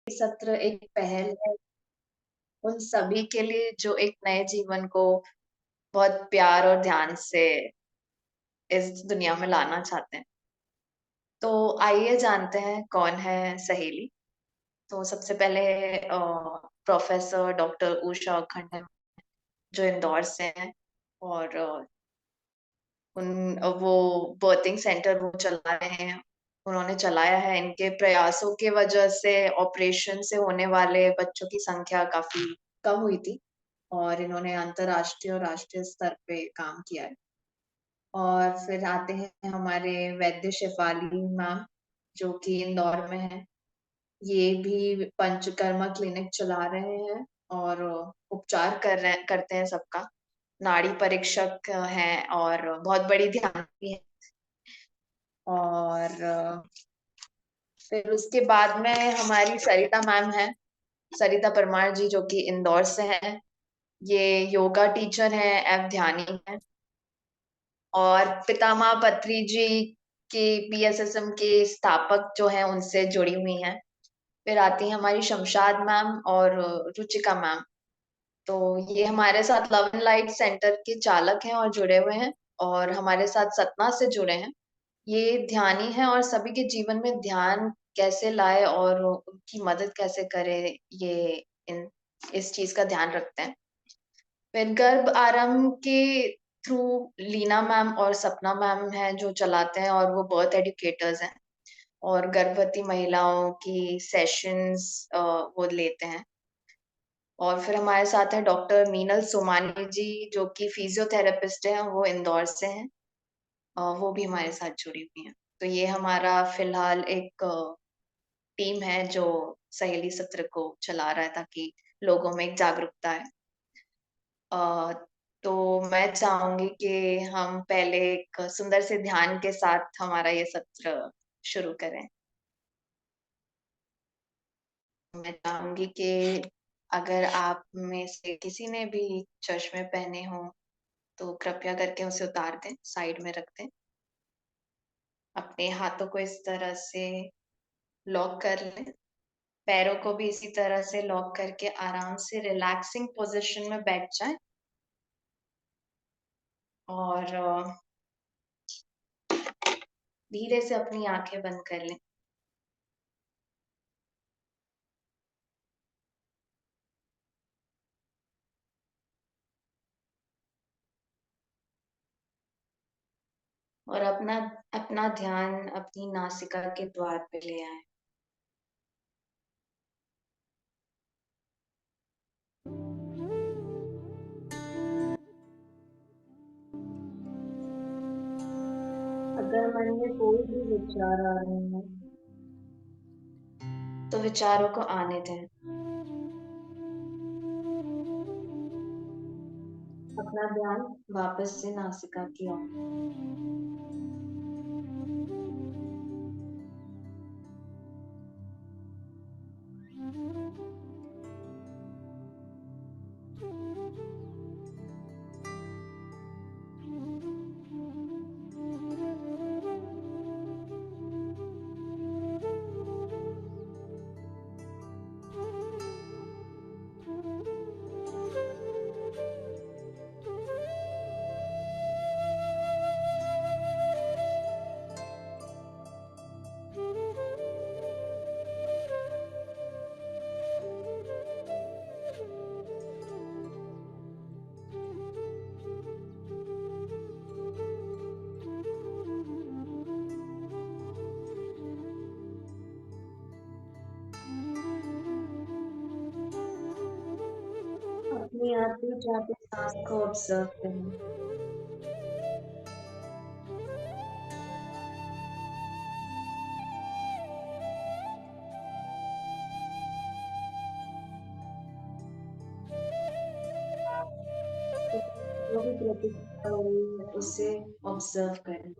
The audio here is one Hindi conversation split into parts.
सत्र एक पहल है उन सभी के लिए जो एक नए जीवन को बहुत प्यार और ध्यान से इस दुनिया में लाना चाहते हैं। तो आइए जानते हैं कौन है सहेली। तो सबसे पहले प्रोफेसर डॉक्टर उषा खन्ना जो इंदौर से हैं और वो बर्थिंग सेंटर वो चला रहे हैं। उन्होंने चलाया है, इनके प्रयासों की वजह से ऑपरेशन से होने वाले बच्चों की संख्या काफ़ी कम हुई थी और इन्होंने अंतर्राष्ट्रीय और राष्ट्रीय स्तर पे काम किया है। और फिर आते हैं हमारे वैद्य शेफाली मैम, जो कि इंदौर में हैं। ये भी पंचकर्मा क्लिनिक चला रहे हैं और उपचार करते हैं सबका। नाड़ी परीक्षक हैं और बहुत बड़ी ध्यानी हैं। और फिर उसके बाद में हमारी सरिता मैम हैं, सरिता परमार जी, जो कि इंदौर से हैं। ये योगा टीचर हैं एवं ध्यानी हैं और पितामह पत्री जी के पीएसएसएम के स्थापक जो हैं उनसे जुड़ी हुई हैं। फिर आती हैं हमारी शमशाद मैम और रुचिका मैम। तो ये हमारे साथ लव एंड लाइट सेंटर के चालक हैं और जुड़े हुए हैं और हमारे साथ सतना से जुड़े हैं। ये ध्यानी हैं और सभी के जीवन में ध्यान कैसे लाए और उनकी मदद कैसे करे, ये इन इस चीज का ध्यान रखते हैं। फिर गर्भ आरंभ के थ्रू लीना मैम और सपना मैम हैं जो चलाते हैं और वो बर्थ एडुकेटर्स हैं और गर्भवती महिलाओं की सेशंस वो लेते हैं। और फिर हमारे साथ है डॉक्टर मीनल सोमानी जी, जो कि फिजियोथेरेपिस्ट हैं, वो इंदौर से हैं। वो भी हमारे साथ जुड़ी हुई हैं। तो ये हमारा फिलहाल एक टीम है जो सहेली सत्र को चला रहा है ताकि लोगों में एक जागरूकता है। अ, तो मैं चाहूंगी कि हम पहले एक सुंदर से ध्यान के साथ हमारा ये सत्र शुरू करें। मैं चाहूंगी कि अगर आप में से किसी ने भी चश्मे पहने हों तो कृपया करके उसे उतार दें, साइड में रख दें। अपने हाथों को इस तरह से लॉक कर लें, पैरों को भी इसी तरह से लॉक करके आराम से रिलैक्सिंग पोजीशन में बैठ जाएं और धीरे से अपनी आंखें बंद कर लें। और अपना अपना ध्यान अपनी नासिका के द्वार पे ले आए। अगर मन में कोई भी विचार आ रहे हैं तो विचारों को आने दें। अपना ध्यान वापस से नासिका की ओर। अपनी आती जाती सांस को ऑब्जर्व करें। जो भी प्रतिक्रिया हो रही है उसे ऑब्जर्व करें।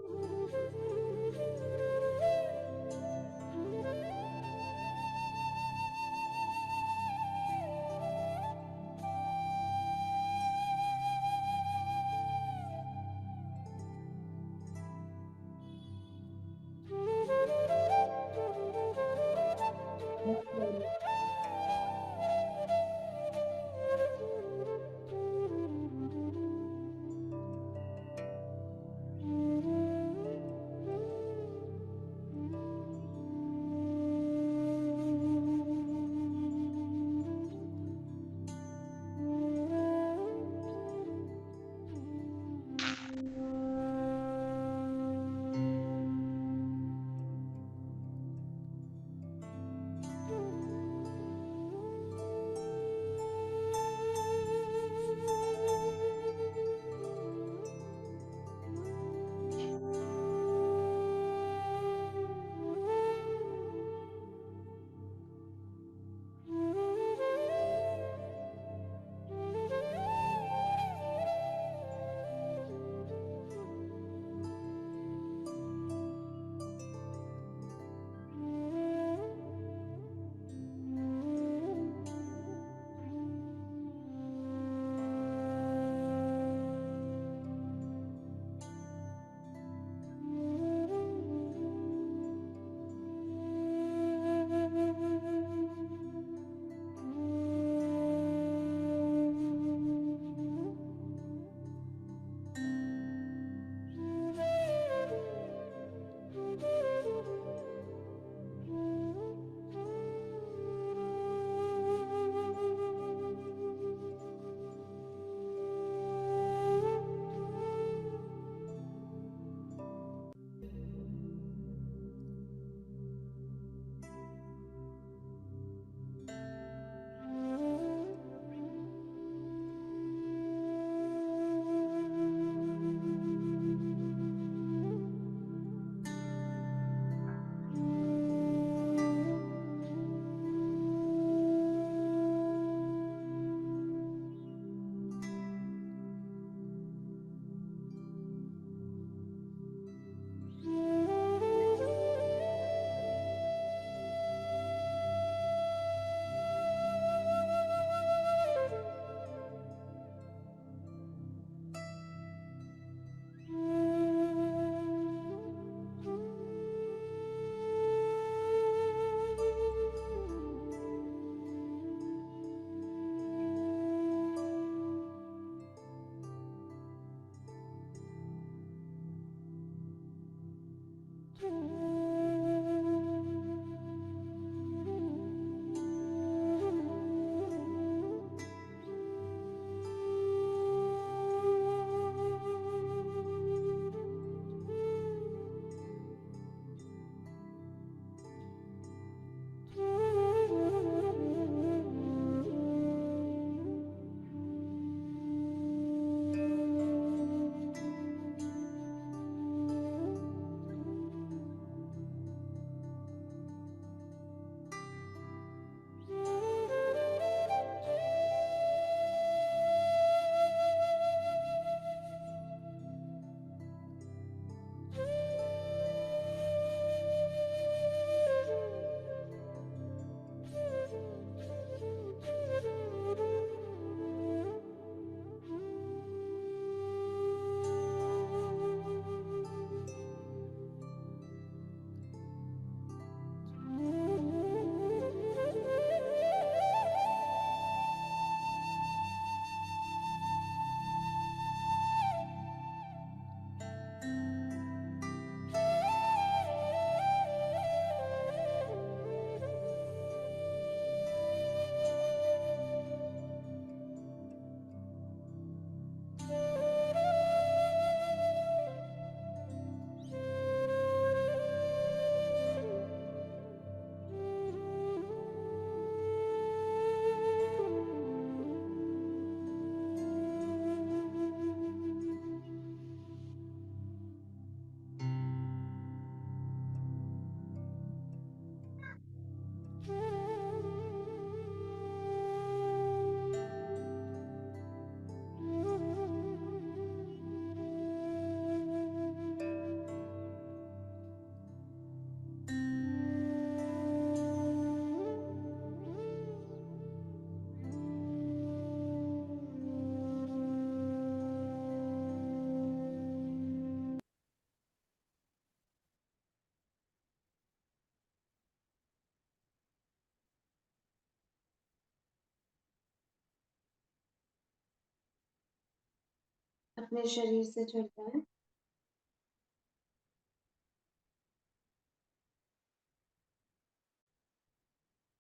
अपने शरीर से जुड़ता है।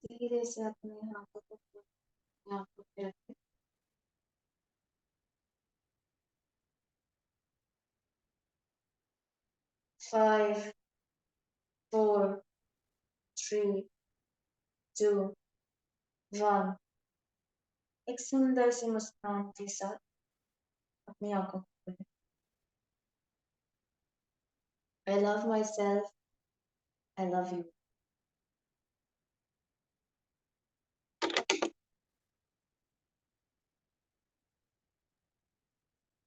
धीरे से अपने हाथों को आंखों पे रखें। 5, 4, 3, 2, 1। एक सुंदर सी मुस्कान के साथ अपनी आंखों को खोलें। I love myself. I love you.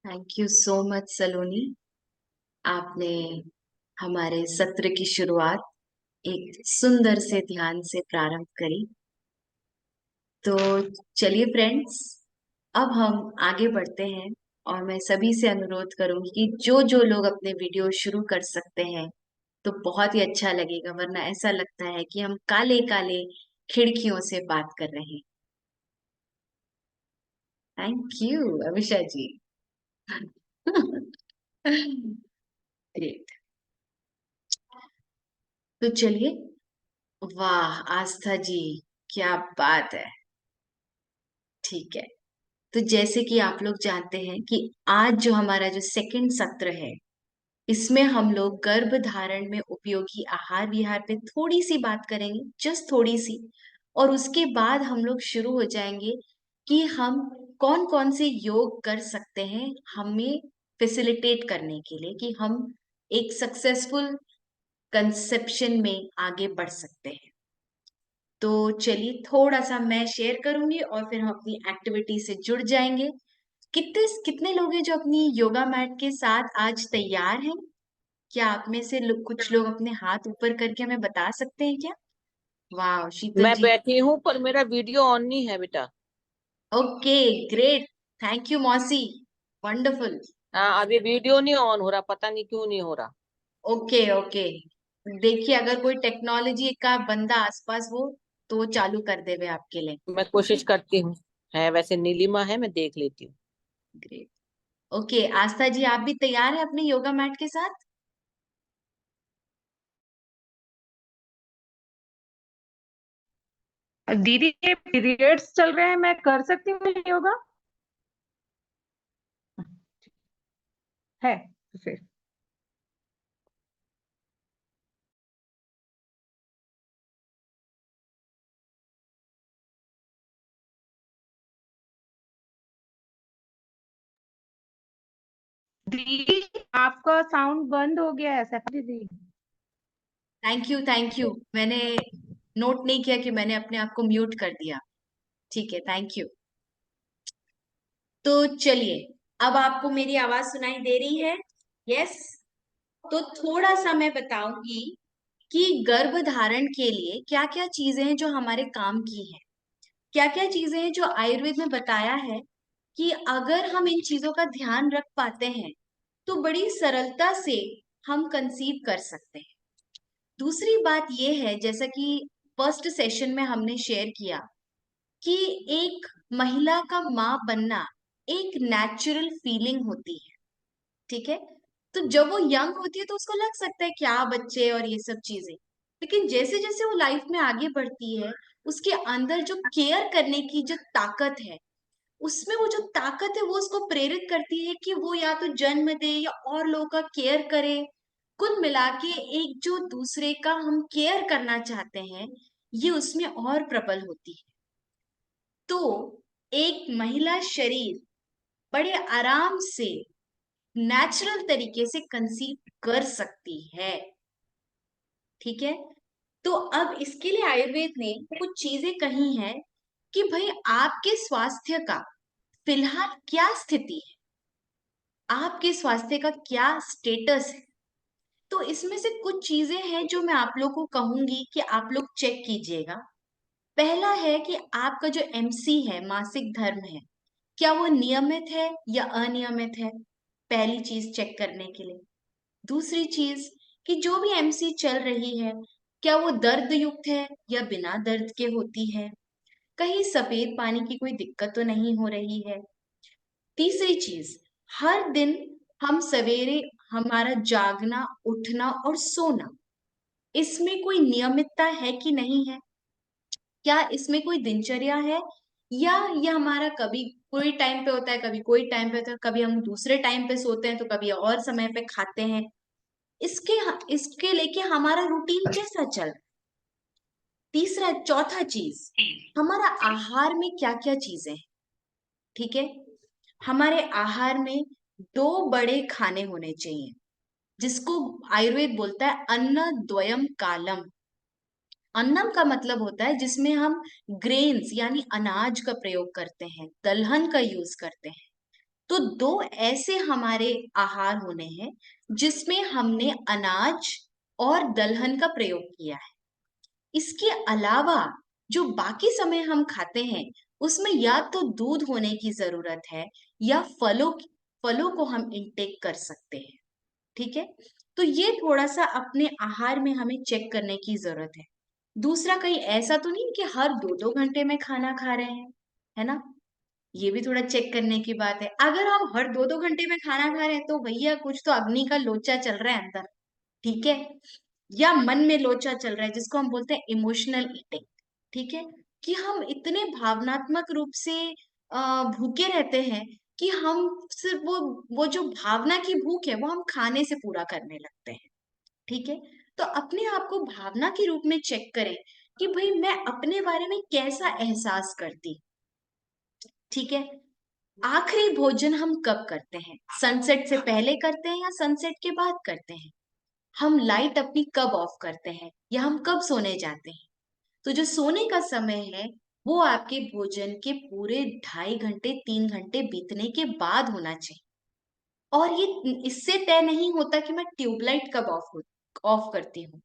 Thank you so much Saloni. आपने हमारे सत्र की शुरुआत एक सुंदर से ध्यान से प्रारंभ करी। तो चलिए फ्रेंड्स, अब हम आगे बढ़ते हैं और मैं सभी से अनुरोध करूंगी कि जो जो लोग अपने वीडियो शुरू कर सकते हैं तो बहुत ही अच्छा लगेगा, वरना ऐसा लगता है कि हम काले काले खिड़कियों से बात कर रहे हैं। Thank you Abhisha ji. Great. तो चलिए, वाह आस्था जी, क्या बात है। ठीक है, तो जैसे कि आप लोग जानते हैं कि आज जो हमारा जो सेकंड सत्र है, इसमें हम लोग गर्भ धारण में उपयोगी आहार विहार पे थोड़ी सी बात करेंगे, जस्ट थोड़ी सी। और उसके बाद हम लोग शुरू हो जाएंगे कि हम कौन कौन से योग कर सकते हैं हमें फैसिलिटेट करने के लिए कि हम एक सक्सेसफुल कंसेप्शन में आगे बढ़ सकते हैं। तो चलिए, थोड़ा सा मैं शेयर करूंगी और फिर हम अपनी एक्टिविटी से जुड़ जाएंगे। कितने कितने लोग हैं जो अपनी योगा मैट के साथ आज तैयार हैं? क्या आप में से कुछ लोग अपने हाथ ऊपर करके हमें बता सकते हैं क्या? वाह शीतल मैं जी। बैठी हूँ पर मेरा वीडियो ऑन नहीं है बेटा। Okay, great. थैंक यू मौसी। वंडरफुल। हाँ, अभी वीडियो नहीं ऑन हो रहा, पता नहीं क्यों नहीं हो रहा। ओके ओके, देखिए अगर कोई टेक्नोलॉजी का बंदा आसपास हो तो वो चालू कर देवे आपके लिए। मैं कोशिश करती हूँ। है वैसे नीलिमा है, मैं देख लेती हूँ। ग्रेट। ओके आस्था जी, आप भी तैयार हैं अपने योगा मैट के साथ? दीदी ये पीरियड्स चल रहे हैं, मैं कर सकती हूँ योगा? है तो फिर दीदी आपका साउंड बंद हो गया है सैफा दीदी। थैंक यू, मैंने नोट नहीं किया कि मैंने अपने आप को म्यूट कर दिया। ठीक है, थैंक यू। तो चलिए, अब आपको मेरी आवाज सुनाई दे रही है? यस। तो थोड़ा सा मैं बताऊंगी कि गर्भ धारण के लिए क्या क्या चीजें हैं जो हमारे काम की हैं, क्या क्या चीजें हैं जो आयुर्वेद में बताया है कि अगर हम इन चीजों का ध्यान रख पाते हैं तो बड़ी सरलता से हम कंसीव कर सकते हैं। दूसरी बात यह है, जैसा कि फर्स्ट सेशन में हमने शेयर किया, कि एक महिला का मां बनना एक नेचुरल फीलिंग होती है। ठीक है, तो जब वो यंग होती है तो उसको लग सकता है क्या बच्चे और ये सब चीजें, लेकिन जैसे जैसे वो लाइफ में आगे बढ़ती है, उसके अंदर जो केयर करने की जो ताकत है, उसमें वो जो ताकत है वो उसको प्रेरित करती है कि वो या तो जन्म दे या और लोगों का केयर करे। कुल मिला के एक जो दूसरे का हम केयर करना चाहते हैं, ये उसमें और प्रबल होती है। तो एक महिला शरीर बड़े आराम से नेचुरल तरीके से कंसीव कर सकती है। ठीक है, तो अब इसके लिए आयुर्वेद ने कुछ चीजें कही हैं कि भाई आपके स्वास्थ्य का फिलहाल क्या स्थिति है, आपके स्वास्थ्य का क्या स्टेटस है। तो इसमें से कुछ चीजें हैं जो मैं आप लोग को कहूंगी कि आप लोग चेक कीजिएगा। पहला है कि आपका जो एमसी है, मासिक धर्म है, क्या वो नियमित है या अनियमित है, पहली चीज चेक करने के लिए। दूसरी चीज कि जो भी एमसी चल रही है, क्या वो दर्द युक्त है या बिना दर्द के होती है, कहीं सफेद पानी की कोई दिक्कत तो नहीं हो रही है। तीसरी चीज, हर दिन हम सवेरे हमारा जागना, उठना और सोना, इसमें कोई नियमितता है कि नहीं है, क्या इसमें कोई दिनचर्या है, या यह हमारा कभी कोई टाइम पे होता है, कभी कोई टाइम पे होता है, कभी हम दूसरे टाइम पे सोते हैं तो कभी और समय पे खाते हैं। इसके इसके लेके हमारा रूटीन कैसा चल रहा है। तीसरा चौथा चीज, हमारा आहार में क्या क्या चीजें हैं। ठीक है, हमारे आहार में दो बड़े खाने होने चाहिए, जिसको आयुर्वेद बोलता है अन्न द्वयम कालम। अन्नम का मतलब होता है जिसमें हम ग्रेन्स यानी अनाज का प्रयोग करते हैं, दलहन का यूज करते हैं। तो दो ऐसे हमारे आहार होने हैं जिसमें हमने अनाज और दलहन का प्रयोग किया है। इसके अलावा जो बाकी समय हम खाते हैं, उसमें या तो दूध होने की जरूरत है या फलों फलों को हम इंटेक कर सकते हैं। ठीक है, तो ये थोड़ा सा अपने आहार में हमें चेक करने की जरूरत है। दूसरा, कहीं ऐसा तो नहीं कि हर दो दो घंटे में खाना खा रहे हैं, है ना, ये भी थोड़ा चेक करने की बात है। अगर हम हर दो दो घंटे में खाना खा रहे हैं तो भैया कुछ तो अग्नि का लोचा चल रहा है अंदर। ठीक है, या मन में लोचा चल रहा है, जिसको हम बोलते हैं इमोशनल ईटिंग। ठीक है, कि हम इतने भावनात्मक रूप से भूखे रहते हैं कि हम सिर्फ वो जो भावना की भूख है वो हम खाने से पूरा करने लगते हैं। ठीक है, तो अपने आप को भावना के रूप में चेक करें कि भाई मैं अपने बारे में कैसा एहसास करती। ठीक है, आखिरी भोजन हम कब करते हैं, सनसेट से पहले करते हैं या सनसेट के बाद करते हैं, हम लाइट अपनी कब ऑफ करते हैं, या हम कब सोने जाते हैं। तो जो सोने का समय है वो आपके भोजन के पूरे 2.5 घंटे 3 घंटे बीतने के बाद होना चाहिए। और ये इससे तय नहीं होता कि मैं ट्यूबलाइट कब ऑफ करती हूँ,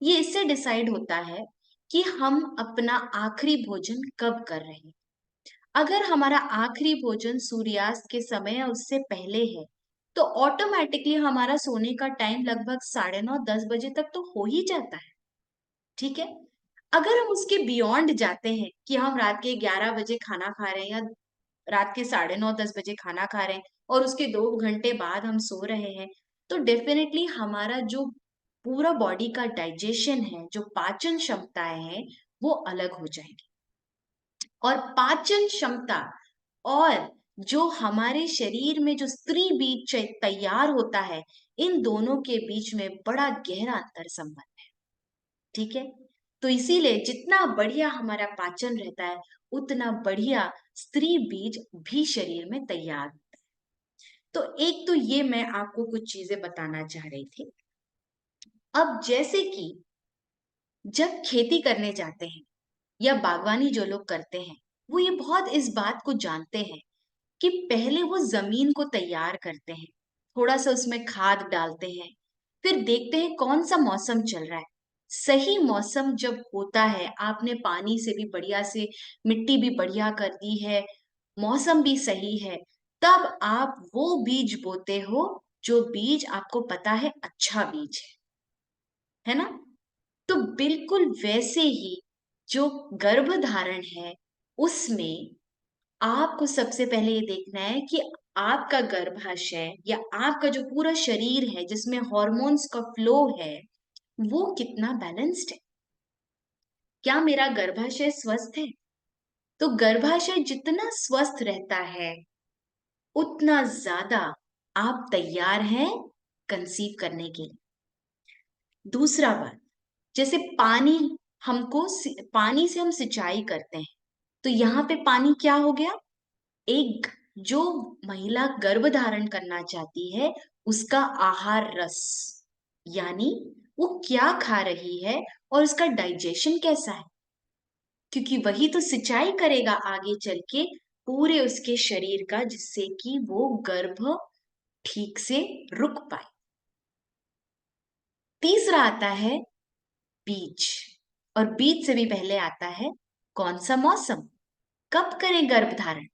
ये इससे डिसाइड होता है कि हम अपना आखिरी भोजन कब कर रहे हैं। अगर हमारा आखिरी भोजन सूर्यास्त के समय या उससे पहले है, तो ऑटोमेटिकली हमारा सोने का टाइम लगभग 9:30-10 बजे तक तो हो ही जाता है। ठीक है, अगर हम उसके बियॉन्ड जाते हैं कि हम रात के 11 बजे खाना खा रहे हैं या रात के 9:30-10 बजे खाना खा रहे हैं और उसके 2 घंटे बाद हम सो रहे हैं, तो डेफिनेटली हमारा जो पूरा बॉडी का डाइजेशन है, जो पाचन क्षमताएं हैं, वो अलग हो जाएंगी। और पाचन क्षमता और जो हमारे शरीर में जो स्त्री बीज तैयार होता है, इन दोनों के बीच में बड़ा गहरा अंतर संबंध है। ठीक है, तो इसीलिए जितना बढ़िया हमारा पाचन रहता है, उतना बढ़िया स्त्री बीज भी शरीर में तैयार होता है। तो एक तो ये मैं आपको कुछ चीजें बताना चाह रही थी। अब जैसे कि जब खेती करने जाते हैं या बागवानी जो लोग करते हैं, वो ये बहुत इस बात को जानते हैं कि पहले वो जमीन को तैयार करते हैं, थोड़ा सा उसमें खाद डालते हैं, फिर देखते हैं कौन सा मौसम चल रहा है। सही मौसम जब होता है, आपने पानी से भी बढ़िया से मिट्टी भी बढ़िया कर दी है, मौसम भी सही है, तब आप वो बीज बोते हो जो बीज आपको पता है अच्छा बीज है ना। तो बिल्कुल वैसे ही जो गर्भधारण है, उसमें आपको सबसे पहले ये देखना है कि आपका गर्भाशय या आपका जो पूरा शरीर है जिसमें हॉर्मोन्स का फ्लो है, वो कितना बैलेंस्ड है। क्या मेरा गर्भाशय स्वस्थ है? तो गर्भाशय जितना स्वस्थ रहता है, उतना ज्यादा आप तैयार हैं कंसीव करने के लिए। दूसरा बात, जैसे पानी, पानी से हम सिंचाई करते हैं, तो यहाँ पे पानी क्या हो गया? एक जो महिला गर्भ धारण करना चाहती है, उसका आहार रस, यानी वो क्या खा रही है और उसका डाइजेशन कैसा है, क्योंकि वही तो सिंचाई करेगा आगे चल के पूरे उसके शरीर का, जिससे कि वो गर्भ ठीक से रुक पाए। तीसरा आता है बीज, और बीज से भी पहले आता है कौन सा मौसम, कब करें गर्भ धारण।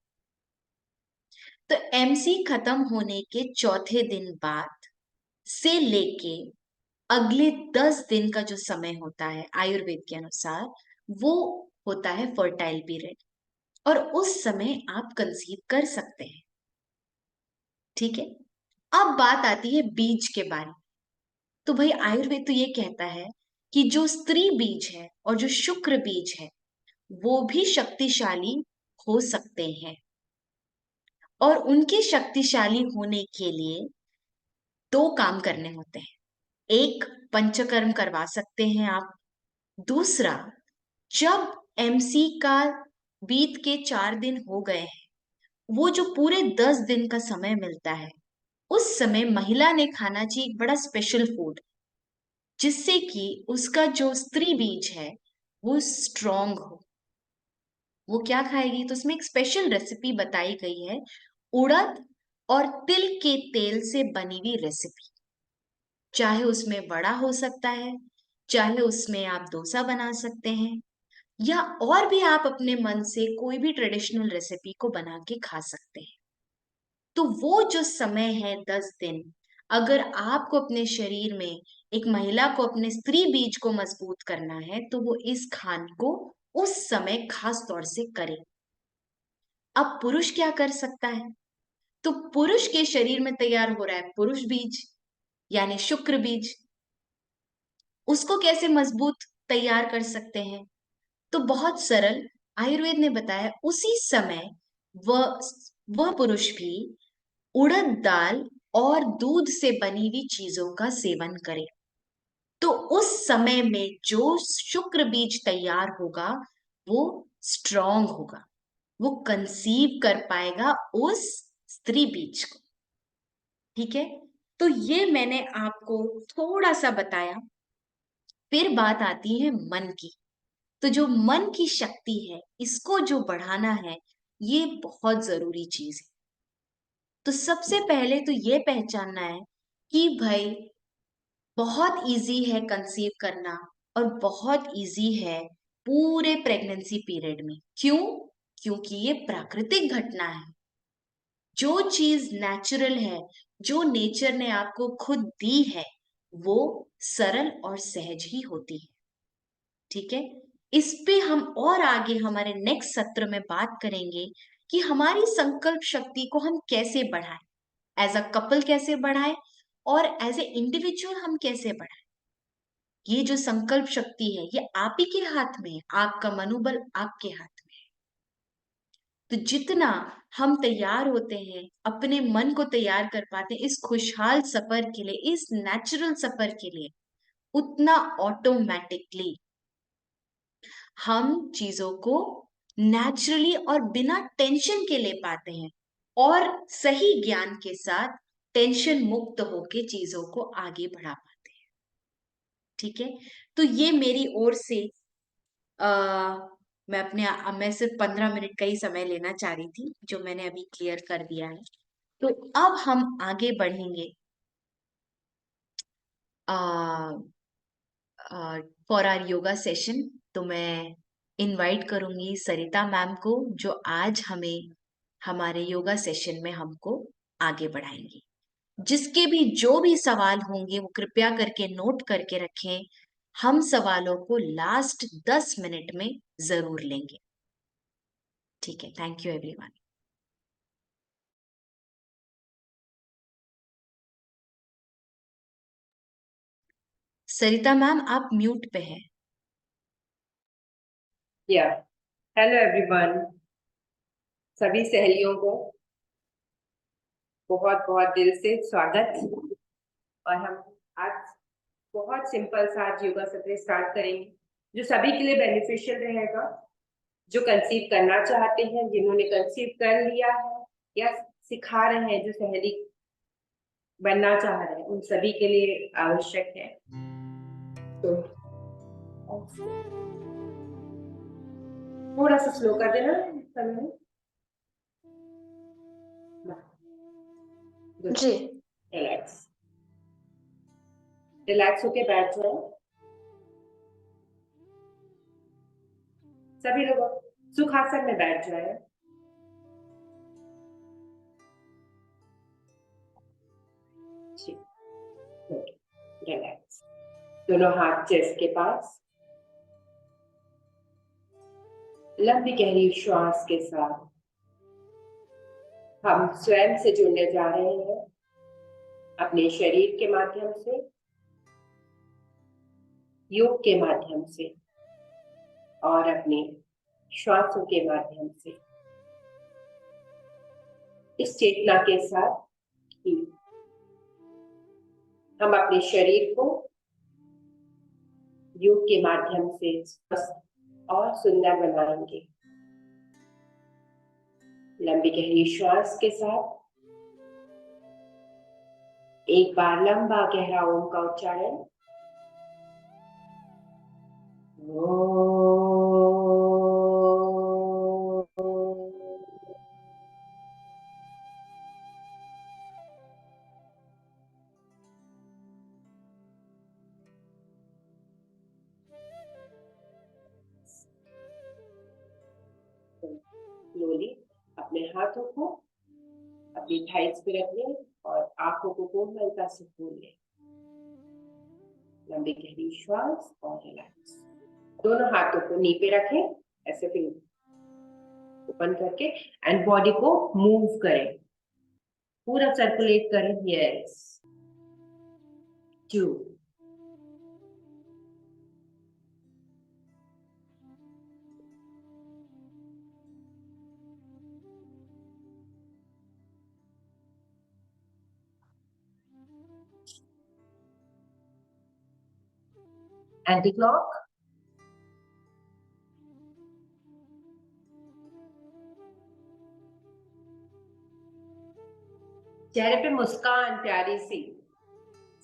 तो एमसी खत्म होने के चौथे दिन बाद से लेके अगले 10 दिन का जो समय होता है आयुर्वेद के अनुसार, वो होता है फर्टाइल पीरियड, और उस समय आप कंसीव कर सकते हैं। ठीक है, अब बात आती है बीज के बारे में। तो भाई आयुर्वेद तो ये कहता है कि जो स्त्री बीज है और जो शुक्र बीज है, वो भी शक्तिशाली हो सकते हैं, और उनके शक्तिशाली होने के लिए 2 काम करने होते हैं। एक, पंचकर्म करवा सकते हैं आप। दूसरा, जब एमसी का बीत के 4 दिन हो गए हैं, वो जो पूरे 10 दिन का समय मिलता है, उस समय महिला ने खाना चाहिए एक बड़ा स्पेशल फूड, जिससे कि उसका जो स्त्री बीज है वो स्ट्रांग हो। वो क्या खाएगी? तो उसमें एक स्पेशल रेसिपी बताई गई है, उड़द और तिल के तेल से बनी हुई रेसिपी। चाहे उसमें वड़ा हो सकता है, चाहे उसमें आप डोसा बना सकते हैं, या और भी आप अपने मन से कोई भी ट्रेडिशनल रेसिपी को बना के खा सकते हैं। तो वो जो समय है 10 दिन, अगर आपको अपने शरीर में, एक महिला को अपने स्त्री बीज को मजबूत करना है, तो वो इस खान को उस समय खास तौर से करे। अब पुरुष क्या कर सकता है? तो पुरुष के शरीर में तैयार हो रहा है पुरुष बीज, यानी शुक्र बीज। उसको कैसे मजबूत तैयार कर सकते हैं? तो बहुत सरल, आयुर्वेद ने बताया उसी समय वह वह पुरुष भी उड़द दाल और दूध से बनी हुई चीजों का सेवन करे। तो उस समय में जो शुक्र बीज तैयार होगा, वो स्ट्रांग होगा, वो कंसीव कर पाएगा उस स्त्री बीज को। ठीक है, तो ये मैंने आपको थोड़ा सा बताया। फिर बात आती है मन की। तो जो मन की शक्ति है, इसको जो बढ़ाना है, ये बहुत जरूरी चीज है। तो सबसे पहले तो ये पहचानना है कि भाई बहुत इजी है कंसीव करना, और बहुत इजी है पूरे प्रेगनेंसी पीरियड में। क्यों? क्योंकि ये प्राकृतिक घटना है। जो चीज नेचुरल है, जो नेचर ने आपको खुद दी है, वो सरल और सहज ही होती है। ठीक है, इस पे हम और आगे हमारे नेक्स्ट सत्र में बात करेंगे कि हमारी संकल्प शक्ति को हम कैसे बढ़ाएं, एज अ कपल कैसे बढ़ाएं, और एज ए इंडिविजुअल हम कैसे बढ़ाएं। ये जो संकल्प शक्ति है, ये आप ही के हाथ में है, आपका मनोबल आपके हाथ में है। तो जितना हम तैयार होते हैं, अपने मन को तैयार कर पाते हैं इस खुशहाल सफर के लिए, इस नेचुरल सफर के लिए, उतना ऑटोमेटिकली हम चीजों को नेचुरली और बिना टेंशन के ले पाते हैं, और सही ज्ञान के साथ टेंशन मुक्त होके चीजों को आगे बढ़ा पाते हैं। ठीक है, तो ये मेरी ओर से मैं सिर्फ 15 मिनट का ही समय लेना चाह रही थी, जो मैंने अभी क्लियर कर दिया है। तो अब हम आगे बढ़ेंगे फॉर आर योगा सेशन। तो मैं इनवाइट करूंगी सरिता मैम को, जो आज हमें हमारे योगा सेशन में हमको आगे बढ़ाएंगी। जिसके भी जो भी सवाल होंगे वो कृपया करके नोट करके रखें। हम सवालों को लास्ट 10 मिनट में जरूर लेंगे। ठीक है, thank you everyone. Sarita ma'am आप म्यूट पे हैं। हेलो एवरीवन, सभी सहेलियों को बहुत बहुत दिल से स्वागत। और हम आज बहुत सिंपल सा आज योगा सत्र स्टार्ट करेंगे, जो सभी के लिए बेनिफिशियल रहेगा। जो कंसीव करना चाहते हैं, जिन्होंने कंसीव कर लिया है, या सिखा रहे हैं, जो सहेली बनना चाह रहे हैं, उन सभी के लिए आवश्यक है। तो थोड़ा सा स्लो कर देना समय। जी। रिलैक्स होके बैठ जाओ। सभी लोग सुखासन में बैठ जाए। रिलैक्स। दोनों हाथ चेस्ट के पास। लंबी गहरी श्वास के साथ हम स्वयं से जुड़ने जा रहे हैं, अपने शरीर के माध्यम से, योग के माध्यम से और अपने श्वासों के माध्यम से। इस चेतना के साथ कि हम अपने शरीर को योग के माध्यम से स्वस्थ और सुंदर बनाएंगे। लंबी गहरी श्वास के साथ एक बार लंबा गहरा ओम का उच्चारण। स्लोली अपने हाथों को अपनी थाइस पे रख लें और आंखों को कोमलता से खोल लें। लंबी गहरी श्वास और रिलैक्स। दोनों हाथों को नी पे रखें, ऐसे फिंगर ओपन करके, एंड बॉडी को मूव करें, पूरा सर्कुलेट करें। Yes, 2 anti clock. चेहरे पे मुस्कान प्यारी सी।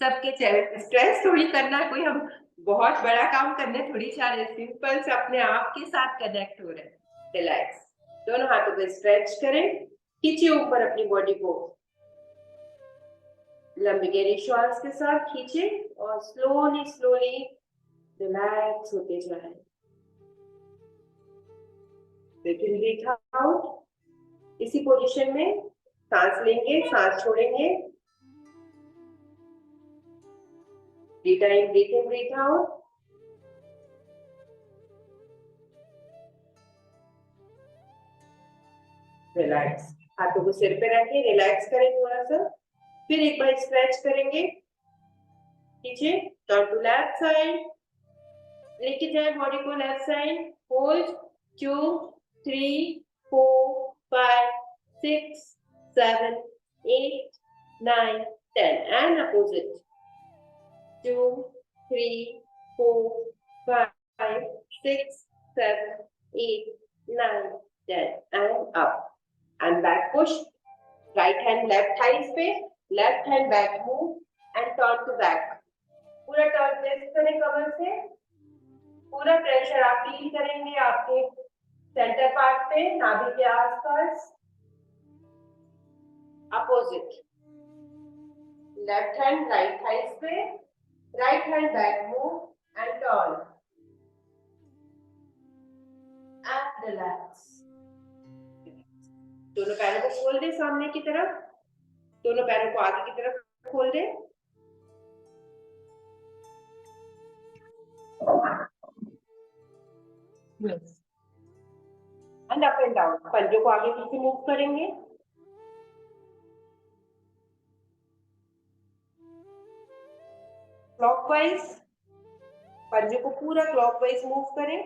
सबके चेहरे पे स्ट्रेस थोड़ी करना, कोई हम बहुत बड़ा काम करने थोड़ी चाह रहे, सिंपल से अपने आप के साथ कनेक्ट हो रहे हैं। रिलैक्स। दोनों हाथों को स्ट्रेच करें, खींचिए ऊपर अपनी बॉडी को। लंबी गहरी श्वास के साथ खींचे और स्लोली स्लोली रिलैक्स होते जाए। लेकिन ब्रीथ आउट। इसी पोजीशन में सांस लेंगे, सांस छोड़ेंगे। Breathe in, breathe in, breathe out. Relax. हाथों को सिर पे रखें, रिलैक्स करें थोड़ा सा। फिर एक बार स्ट्रेच करेंगे, पीछे टर्न टू लेफ्ट साइड, लेके जाए बॉडी को left side. Hold 2 3 4 5, 6, 7, 8, 9, 10. And opposite. 2, 3, 4, 5, 6, 7, 8, 9, 10. And up. And back push. Right hand left thighs पे, left hand back move and turn to back. पूरा टर्न प्रेस करें कमर से, पूरा प्रेशर आप फील करेंगे आपके सेंटर पार्ट पे, नाभि के आसपास. Opposite. Left hand right thighs पे, right hand back move and turn and relax. दोनों पैरों को खोल दे सामने की तरफ, दोनों पैरों को आगे की तरफ खोल दे. And up and down. पंजों को आगे पीछे मूव करेंगे. क्लॉकवाइज. पंजों को पूरा क्लॉकवाइज मूव करें,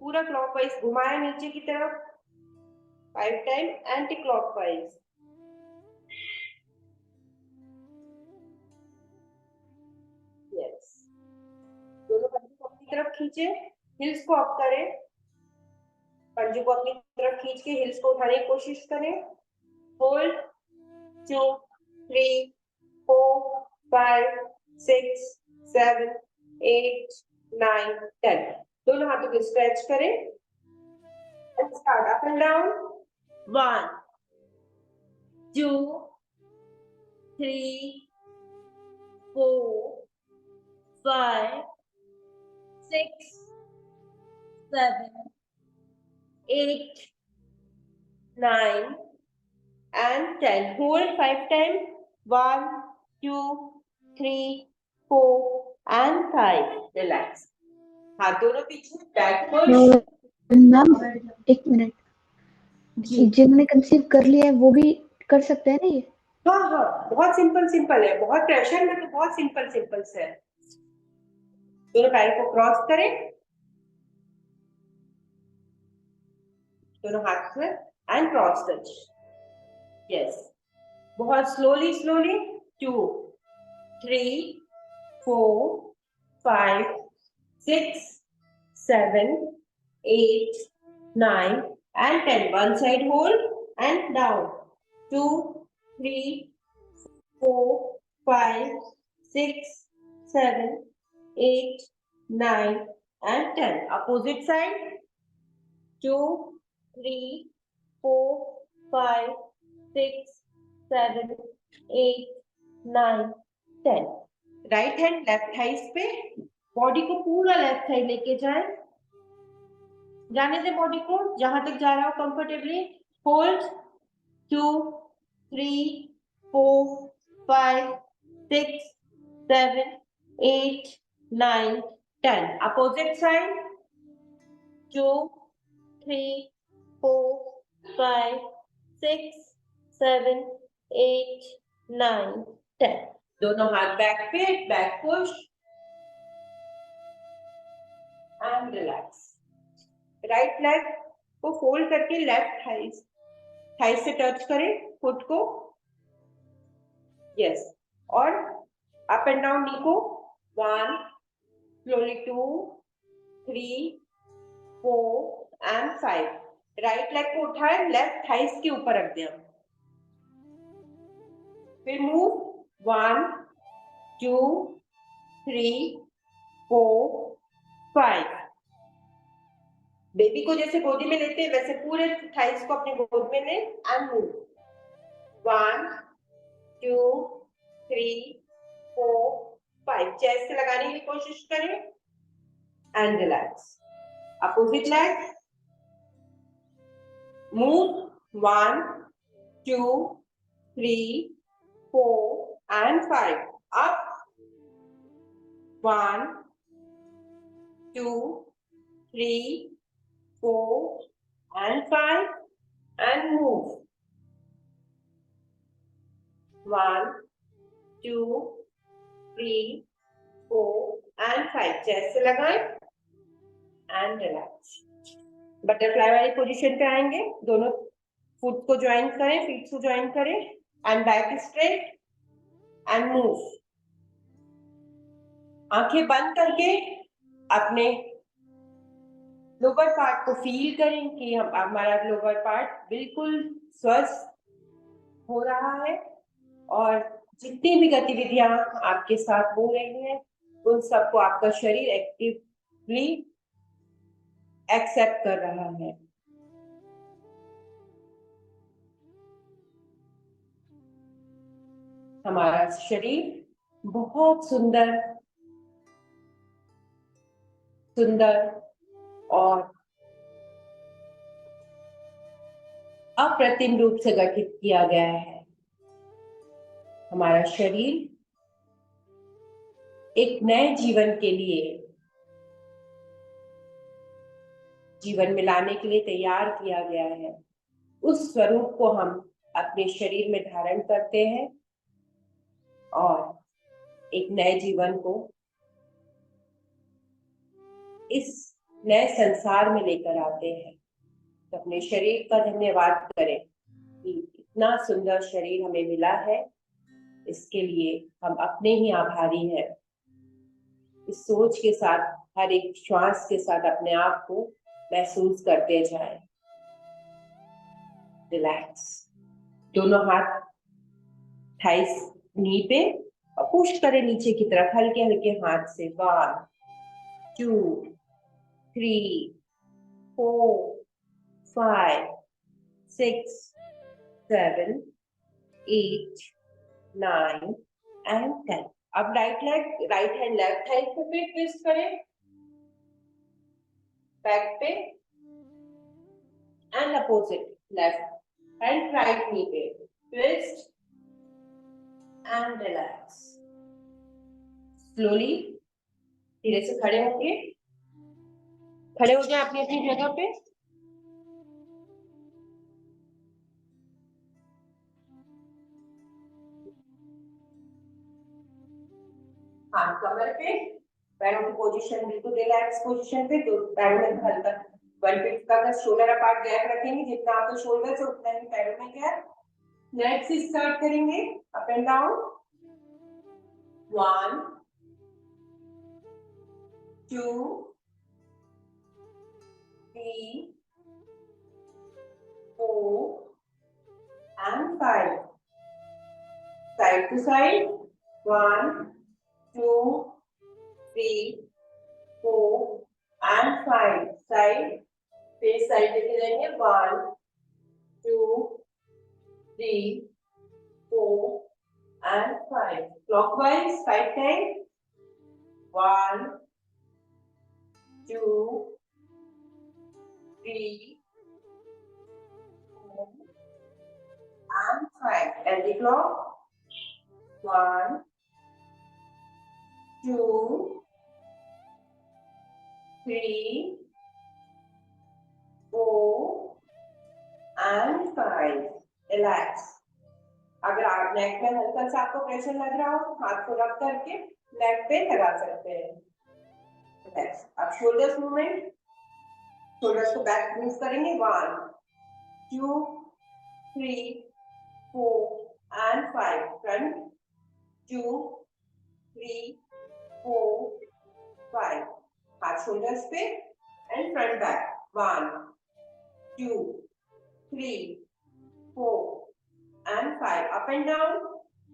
पूरा क्लॉकवाइज घुमाया नीचे की तरफ 5 टाइम. Anti clockwise. यस. दोनों पंजों को अपनी तरफ खींचे, हिल्स को अप करें. पंजों को अपनी तरफ खींच के हिल्स को उठाने की कोशिश करें. होल्ड. 2, 3, 4, 5, 6, 7, 8, 9, 10. दोनों हाथों को स्ट्रेच करें. And start up and down. 1, 2, 3, 4, 5, 6, 7, 8, 9, and 10. Hold 5 times. 1, 2, 3, 4, and 5. Relax. हाथ दोनों पीछे. Back push. मैम एक मिनट, जिन्होंने कंसीव कर लिया है वो भी कर सकते हैं ना ये? हाँ हाँ, बहुत सिंपल है. बहुत प्रेशर में तो बहुत सिंपल से है. दोनों पैर को क्रॉस करें, दोनों हाथ में एंड क्रॉस टच. यस. बहुत slowly. 2, 3, 4, 5, 6, 7, 8, 9, and 10. One side hold and down. 2, 3, 4, 5, 6, 7, 8, 9, and 10. Opposite side. 2, 3, 4, 5, 6, 7, 8, 9, 10. Right hand left thighs पे, बॉडी को पूरा लेफ्ट साइड लेके जाए. जाने दे बॉडी को जहां तक जा रहा हो कंफर्टेबली. होल्ड. 2, 3, 4, 5, 6, 7, 8, 9, 10. Opposite side. 2, 3, 4, 5, 6, 7, 8, 9, 10. दोनों हाथ बैक पे, back push and relax. Right leg को फोल्ड करके लेफ्ट थाइस से टच करें फुट को. यस. और अप एंड डाउन नी को. 1, स्लोली 2, 3, 4 एंड 5. राइट लेग को उठाए, लेफ्ट थाइस के ऊपर रख दें. फिर मूव. 1, 2, 3, 4, 5. बेबी को जैसे गोदी में लेते हैं वैसे पूरे थाइस को अपनी गोद में लें एंड मूव. 1, 2, 3, 4, 5. चेस्ट से लगाने की कोशिश करें and relax. Opposite leg. Move. 1, 2, 3, 4 and 5. Up. 1, 2, 3, 4 and 5 and move. 1, 2, 3, 4 and 5. Chest से लगाएं एंड रिलैक्स. बटरफ्लाई वाली पोजीशन पे आएंगे. दोनों फुट को ज्वाइन करें, फीट को ज्वाइन करें and back straight and move. आंखें बंद करके अपने लोअर पार्ट को फील करें कि हमारा लोअर पार्ट बिल्कुल स्वस्थ हो रहा है और जितनी भी गतिविधियां आपके साथ हो रही हैं उन सबको आपका शरीर एक्टिवली एक्सेप्ट कर रहा है। हमारा शरीर बहुत सुंदर और अप्रतिम रूप से गठित किया गया है। हमारा शरीर एक नए जीवन के लिए, जीवन में लाने के लिए तैयार किया गया है। उस स्वरूप को हम अपने शरीर में धारण करते हैं और एक नए जीवन को इस नए संसार में लेकर आते हैं। तो अपने शरीर का धन्यवाद करें कि इतना सुंदर शरीर हमें मिला है, इसके लिए हम अपने ही आभारी हैं। इस सोच के साथ हर एक श्वास के साथ अपने आप को महसूस करते जाएं। रिलैक्स, दोनों हाथ थाइस नी पे और पुश करें नीचे की तरफ हल्के हल्के हाथ से। 1 2 3 4 5 6 7 8 9 एंड 10। अब राइट हैंड लेफ्ट हैंड पे ट्विस्ट करें बैक पे and opposite left hand right knee पे ट्विस्ट एंड रिलैक्स। स्लोली धीरे से खड़े होंगे, खड़े हो जाए अपनी अपनी जगह पे। हाथ कमर पे, पैरों की पोजीशन बिल्कुल रिलैक्स पोजीशन पे, दो पैरों में हल्का 1 फीट का शोल्डर अपार्ट गैप रखेंगे। जितना आपका शोल्डर से उतना ही पैरों में गैप। नेक्स्ट स्टार्ट करेंगे up and down. 1 2 3 4 and 5. Side to side. 1 2 3 4 and 5. Side, face side लेके जाएंगे। 1 2 3 4 and 5. Clockwise 5 times. 1 2 3 4 and 5. Anti-clock. 1 2 3 4 and 5. Relax. अगर आप नेक में हल्का सा आपको प्रेशर लग रहा हो, हाथ को रब करके नेक पे लगा सकते हैं। Relax. अब शोल्डर्स मूवमेंट, शोल्डर्स को बैक मूव करेंगे। 1 2 3 4 and 5. Front 2 3 4 5. हाथ शोल्डर्स पे and front back. 1 2 3 4 and 5. Up and down.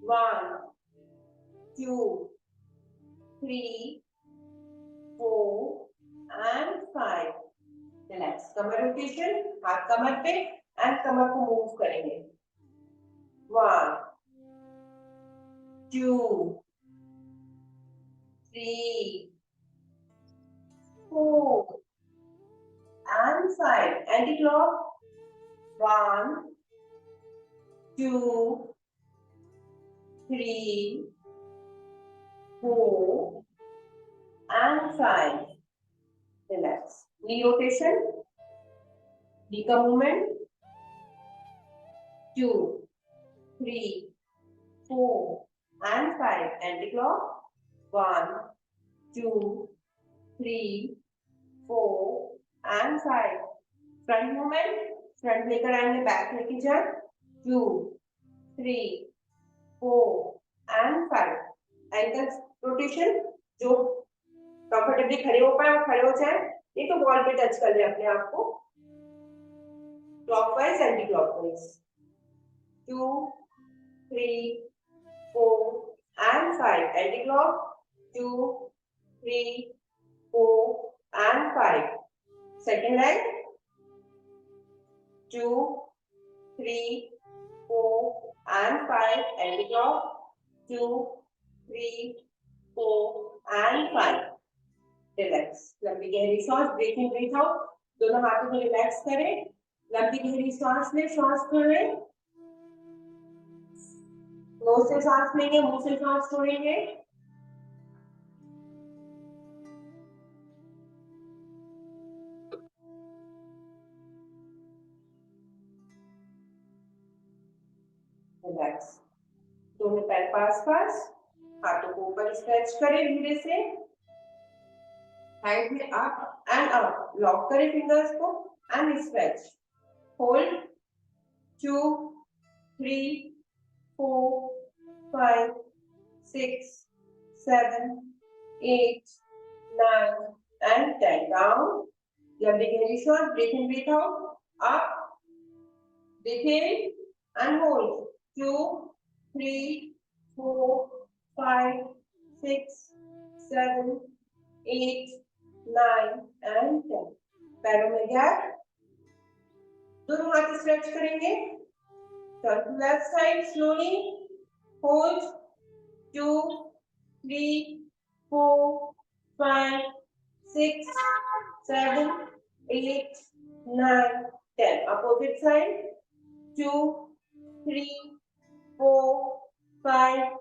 1 2 3 4 and 5. Relax. Qamar rotation, हाथ कमर पे एंड कमर को मूव करेंगे। 1 2 3 4 and 5. Anti-clock. 1 2 3 4 and 5. Relax. Knee rotation, knee का movement. 2 3 4 and 5. Anti-clock. 1 2 3 4 and 5. Front movement, front लेकर आएंगे, बैक लेके जाए, 2 3 4 एंड 5। एंकल रोटेशन, जो कंफर्टेबली खड़े हो पाए वो खड़े हो जाए, ये तो वॉल पे टच कर ले अपने आप को, clockwise anti clockwise, 2 3 4 and 5 anti clock, 2 3 4 and 5. Second leg, 2 3 4 and 5 anti clock, 2 3 4 and 5. Relax. लंबी गहरी सांस, ब्रीथ इन ब्रीथ आउट, दोनों हाथों को रिलैक्स करें, लंबी गहरी सांस लें, सांस छोड़ें, नोज से सांस लेंगे, मुंह से सांस छोड़ेंगे। रिलैक्स, दोनों पैर पास पास, हाथों को ऊपर स्ट्रेच करें धीरे से, हाइट में अप एंड अप, लॉक करें फिंगर्स को and stretch, hold, 2 3 4 5 6 7 8 9 and 10. Down, लंबी गहरी सांस, breathe in breathe out, up, breathe in and hold, 2 3 4 5 6 7 8 9 and 10. पैरों में गैप, दोनों हाथ स्ट्रेच करेंगे, turn to left side slowly, hold, 2 3 4 5 6 7 8 9 10. Opposite side, 2 3 4 5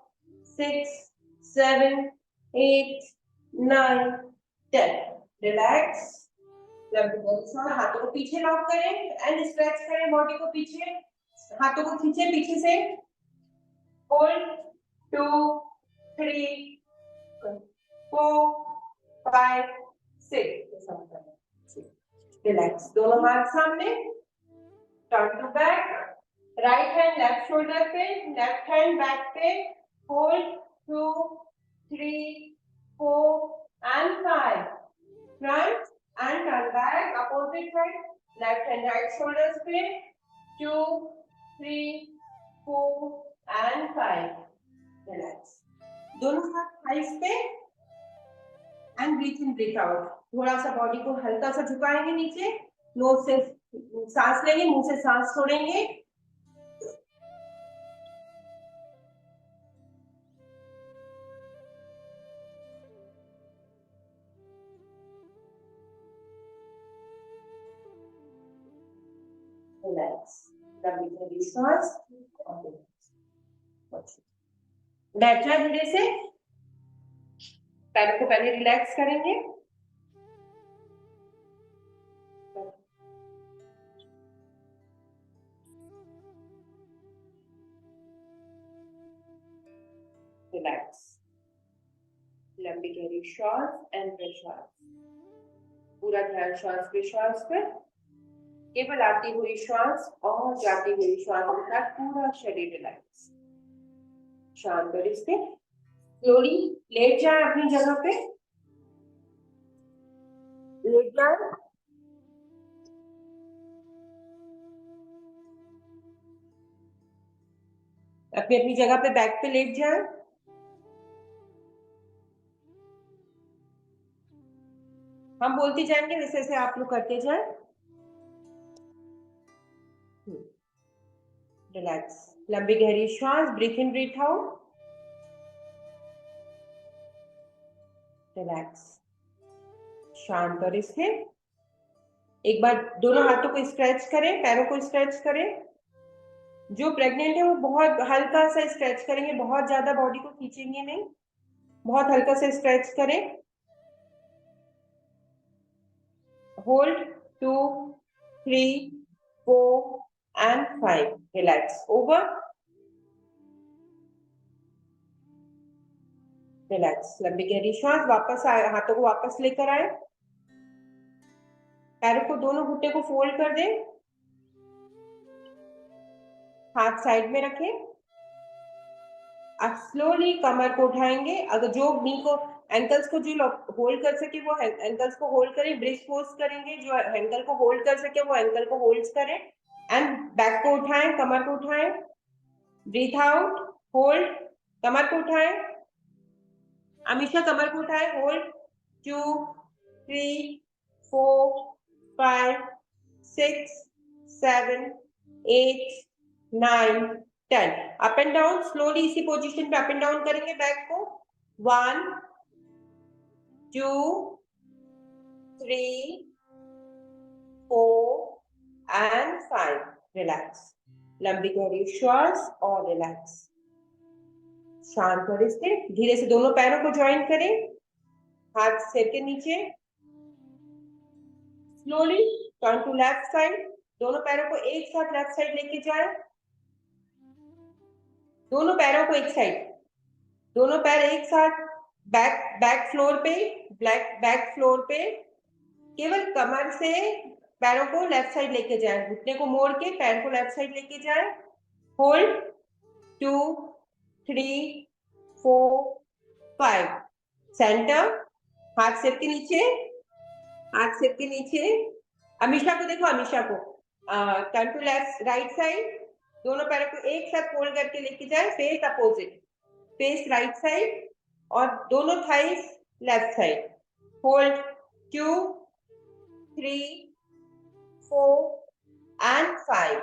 6 7 8 9 10. Relax. हाथों को पीछे लॉक करें एंड स्ट्रेच करें बॉडी को पीछे, हाथों को खींचे पीछे से, होल्ड, 2 3 4 5 6. रिलैक्स, दोनों हाथ सामने, turn to back, right hand left shoulder पे, लेफ्ट हैंड बैक पे, hold, 2 3 4 and 5. Front and turn back, opposite side, left and right shoulders पे, 2 3 4 and 5. Relax. दोनों हाथ थाइस पे and breathe in breathe out. थोड़ा सा बॉडी को हल्का सा झुकाएंगे नीचे, नोज से सांस लेंगे, मुंह से सांस छोड़ेंगे, रिलैक्स, लंबी गहरी सांस, बैठ जाए धीरे से, पैरों को पहले रिलैक्स करेंगे, रिलैक्स, लंबी गहरी श्वास एंड प्रश्वास, पूरा ध्यान श्वास विश्वास पर, केवल आती हुई श्वास और जाती हुई श्वास के साथ पूरा शरीर रिलैक्स, शांत और स्थिर। स्लोली लेट जाए अपनी जगह पे, लेट जाए, अपनी अपनी जगह पे बैक पे लेट जाए, हम बोलते जाएंगे वैसे वैसे आप लोग करते जाए। रिलैक्स, लंबी गहरी श्वास, breathe in breathe out, relax, शांत और स्थिर। एक बार दोनों हाथों को स्ट्रेच करें, पैरों को स्ट्रेच करें, जो प्रेग्नेंट है वो बहुत हल्का सा स्ट्रेच करेंगे, बहुत ज्यादा बॉडी को खींचेंगे नहीं, बहुत हल्का सा स्ट्रेच करें, hold, 2 3 4 and 5. Relax. Over. Relax. लंबी गहरी श्वास, वापस आए, हाथों को वापस लेकर आए, पैरों को दोनों घुटने को फोल्ड कर दें, हाथ साइड में रखें। अब स्लोली कमर को उठाएंगे। अगर जो नी को एंकल्स को जो होल्ड कर सके वो एंकल्स को होल्ड करें, ब्रिस्ट फोर्स करेंगे। जो एंकल को होल्ड कर सके वो एंकल को होल्ड करें एंड बैक को उठाएं, कमर को उठाएं, ब्रीथ आउट, होल्ड, कमर को उठाएं, हमेशा कमर को उठाएं, hold, 2 3 4 5 6 7 8 9 10। Up and down, slowly इसी पोजीशन पे अप एंड डाउन करेंगे बैक को। 1 2 3 4 and 5। रिलैक्स, लंबी गहरी श्वास और रिलैक्स। शांत और स्थिर। धीरे से दोनों पैरों को ज्वाइन करें, हाथ सिर के नीचे। Slowly turn to left side. दोनों पैरों को एक साथ लेफ्ट साइड लेके जाएं। दोनों पैरों को एक साइड, दोनों पैर एक साथ बैक फ्लोर पे, बैक फ्लोर पे। केवल कमर से पैरों को लेफ्ट साइड लेके जाएं, घुटने को मोड़ के पैर को लेफ्ट साइड लेके जाएं। होल्ड, 2 3 4 5। सेंटर, हाथ सिर के नीचे, हाथ सिर के नीचे। अमीषा को देखो, अमीषा को turn to left right side. दोनों पैरों को एक साथ फोल्ड करके लेके जाए, face opposite, face right side और दोनों thighs left side. Hold, 2 3 4 and 5।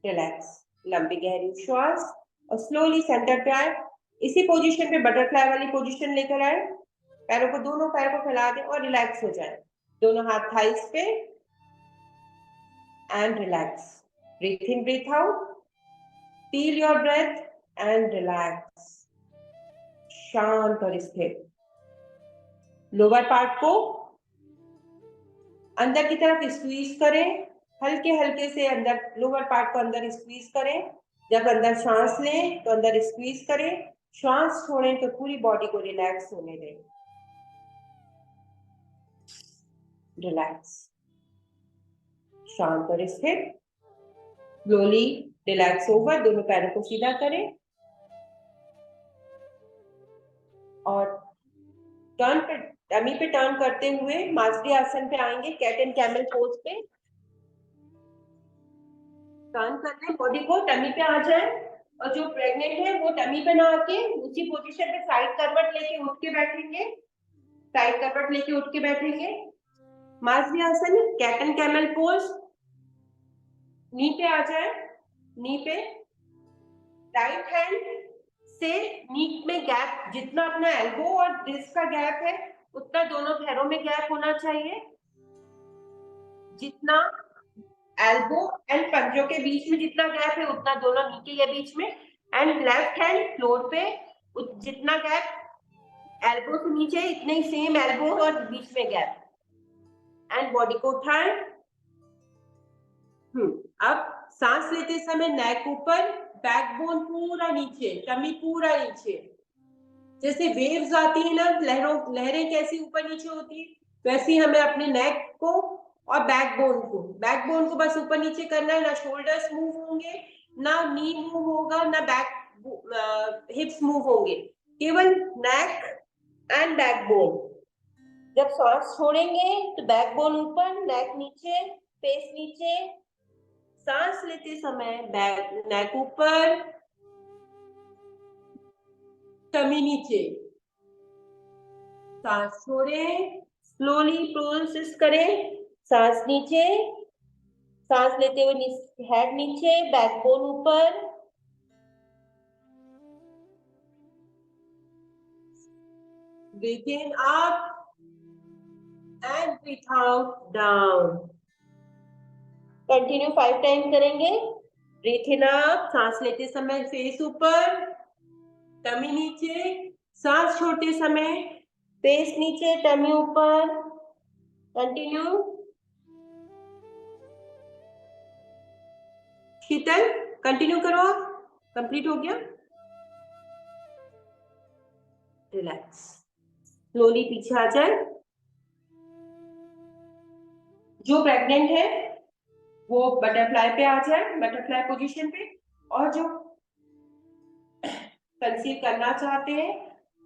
Relax, लंबी गहरी श्वास और स्लोली सेंटर पे आए। इसी पोजीशन पे बटरफ्लाई वाली पोजीशन लेकर आए। पैरों को, दोनों पैरों को फैला दें और रिलैक्स हो जाए। दोनों हाथ थाइस पे and relax. Breathe in, breathe out, feel your breath and relax. शांत और स्थिर। लोअर पार्ट को अंदर की तरफ स्क्वीज करें, हल्के हल्के से अंदर, लोअर पार्ट को अंदर स्क्वीज करें। जब अंदर सांस लें तो अंदर स्क्वीज करें, श्वास छोड़ें तो पूरी बॉडी को रिलैक्स होने दें। रिलैक्स, शांत और स्थिर। स्लोली रिलैक्स ओवर, दोनों पैरों को सीधा करें और टर्न पे, डमी पे टर्न करते हुए मार्जरी आसन पे आएंगे, कैट एंड कैमल पोज पे। टर्न कर लें बॉडी को, टमी पे आ जाए और जो प्रेग्नेंट है वो टमी पे ना आके उसी पोजीशन पे साइड करवट लेके उठ के बैठेंगे, साइड करवट लेके उठ के बैठेंगे। मार्जरी आसन, कैट एंड कैमल पोज। नी पे आ जाए, नी पे राइट हैंड से नी में गैप, जितना अपना एल्बो और रिस्ट का गैप है उतना दोनों पैरों में गैप होना चाहिए। जितना एल्बो एंड पंजों के बीच में जितना गैप है उतना दोनों नी के बीच में। एंड लेफ्ट हैंड फ्लोर पे, जितना गैप एल्बो से नीचे इतने ही सेम एल्बो और बीच में गैप। एंड बॉडी को उठाएं। अब सांस लेते समय नेक ऊपर, बैकबोन पूरा नीचे, टमी पूरा नीचे। जैसे वेव्स आती है ना, लहरें कैसी ऊपर नीचे होती है, वैसे ही हमें अपने नेक को और बैकबोन को बस ऊपर नीचे करना है। ना शोल्डर्स मूव होंगे, ना नी मूव होगा, ना बैक हिप्स मूव होंगे, केवल नेक एंड बैकबोन। जब सांस छोड़ेंगे तो बैकबोन ऊपर, नेक नीचे, फेस नीचे। सांस लेते समय नेक ऊपर, टमी नीचे। सांस छोड़ें, स्लोली प्रोसेस करें। सांस नीचे, सांस लेते हुए हेड नीचे, बैकबोन ऊपर। Breathe in up and breathe out down. Continue 5 time करेंगे। ब्रीथ इन अप, सांस लेते समय फेस ऊपर, टमी नीचे। सांस छोड़ते समय फेस नीचे, टमी ऊपर। कंटिन्यू। शीतल कंटिन्यू करो, आप कंप्लीट हो गया। रिलैक्स, स्लोली पीछे आ जाए। जो प्रेग्नेंट है वो बटरफ्लाई पे आ जाए, बटरफ्लाई पोजीशन पे, और जो कंसीव करना चाहते हैं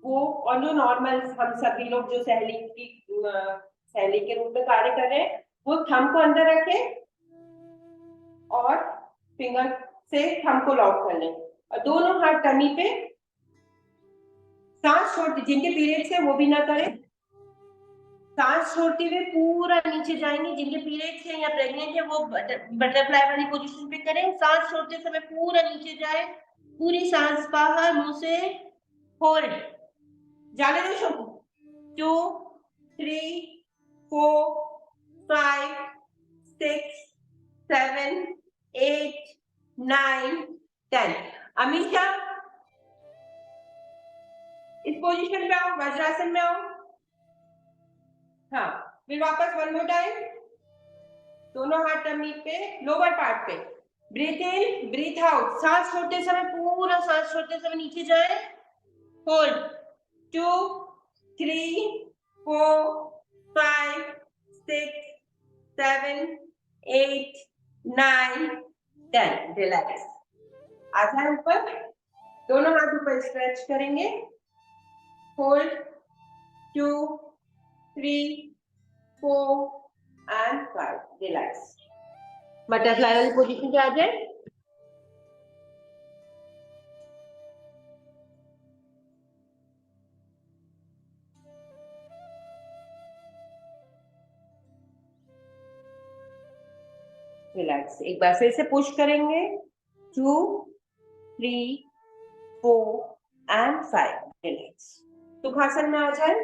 वो और जो नॉर्मल हम सभी लोग जो सहेली के रूप में कार्य कर रहे हैं वो थंब को अंदर रखें और फिंगर से थंब को लॉक कर लें और दोनों हाथ टमी पे सांस छोड़ते, जिनके पीरियड्स है वो भी ना करें, सांस छोड़ते हुए पूरा नीचे जाएंगे। जिनके पीरियड्स है या प्रेग्नेंट है वो बटरफ्लाई वाली पोजीशन पे करें। सांस छोड़ते समय पूरा नीचे जाए, पूरी सांस बाहर, मुंह से होल्ड, जाने दो शोकू। 2 3 4 5 6 7 8 9 10। अमीषा इस पोजीशन पे आओ, वज्रासन में आओ। हाँ, फिर वापस 1 मोर टाइम, दोनों हाथ टमी पे, लोअर पार्ट पे। ब्रीथ इन, ब्रीथ आउट, सांस छोड़ते समय पूरा सांस छोड़ते समय नीचे जाए, होल्ड 2 3 4 5 6 7 8 9 10। रिलैक्स, आ जाए ऊपर, दोनों हाथ ऊपर स्ट्रेच करेंगे, होल्ड 2 3 4 and 5। रिलैक्स, बटरफ्लाई वाली पोजीशन पे आ जाए। रिलैक्स, एक बार फिर से पुश करेंगे, 2 3 4 and 5। रिलैक्स, सुखासन में आ जाए।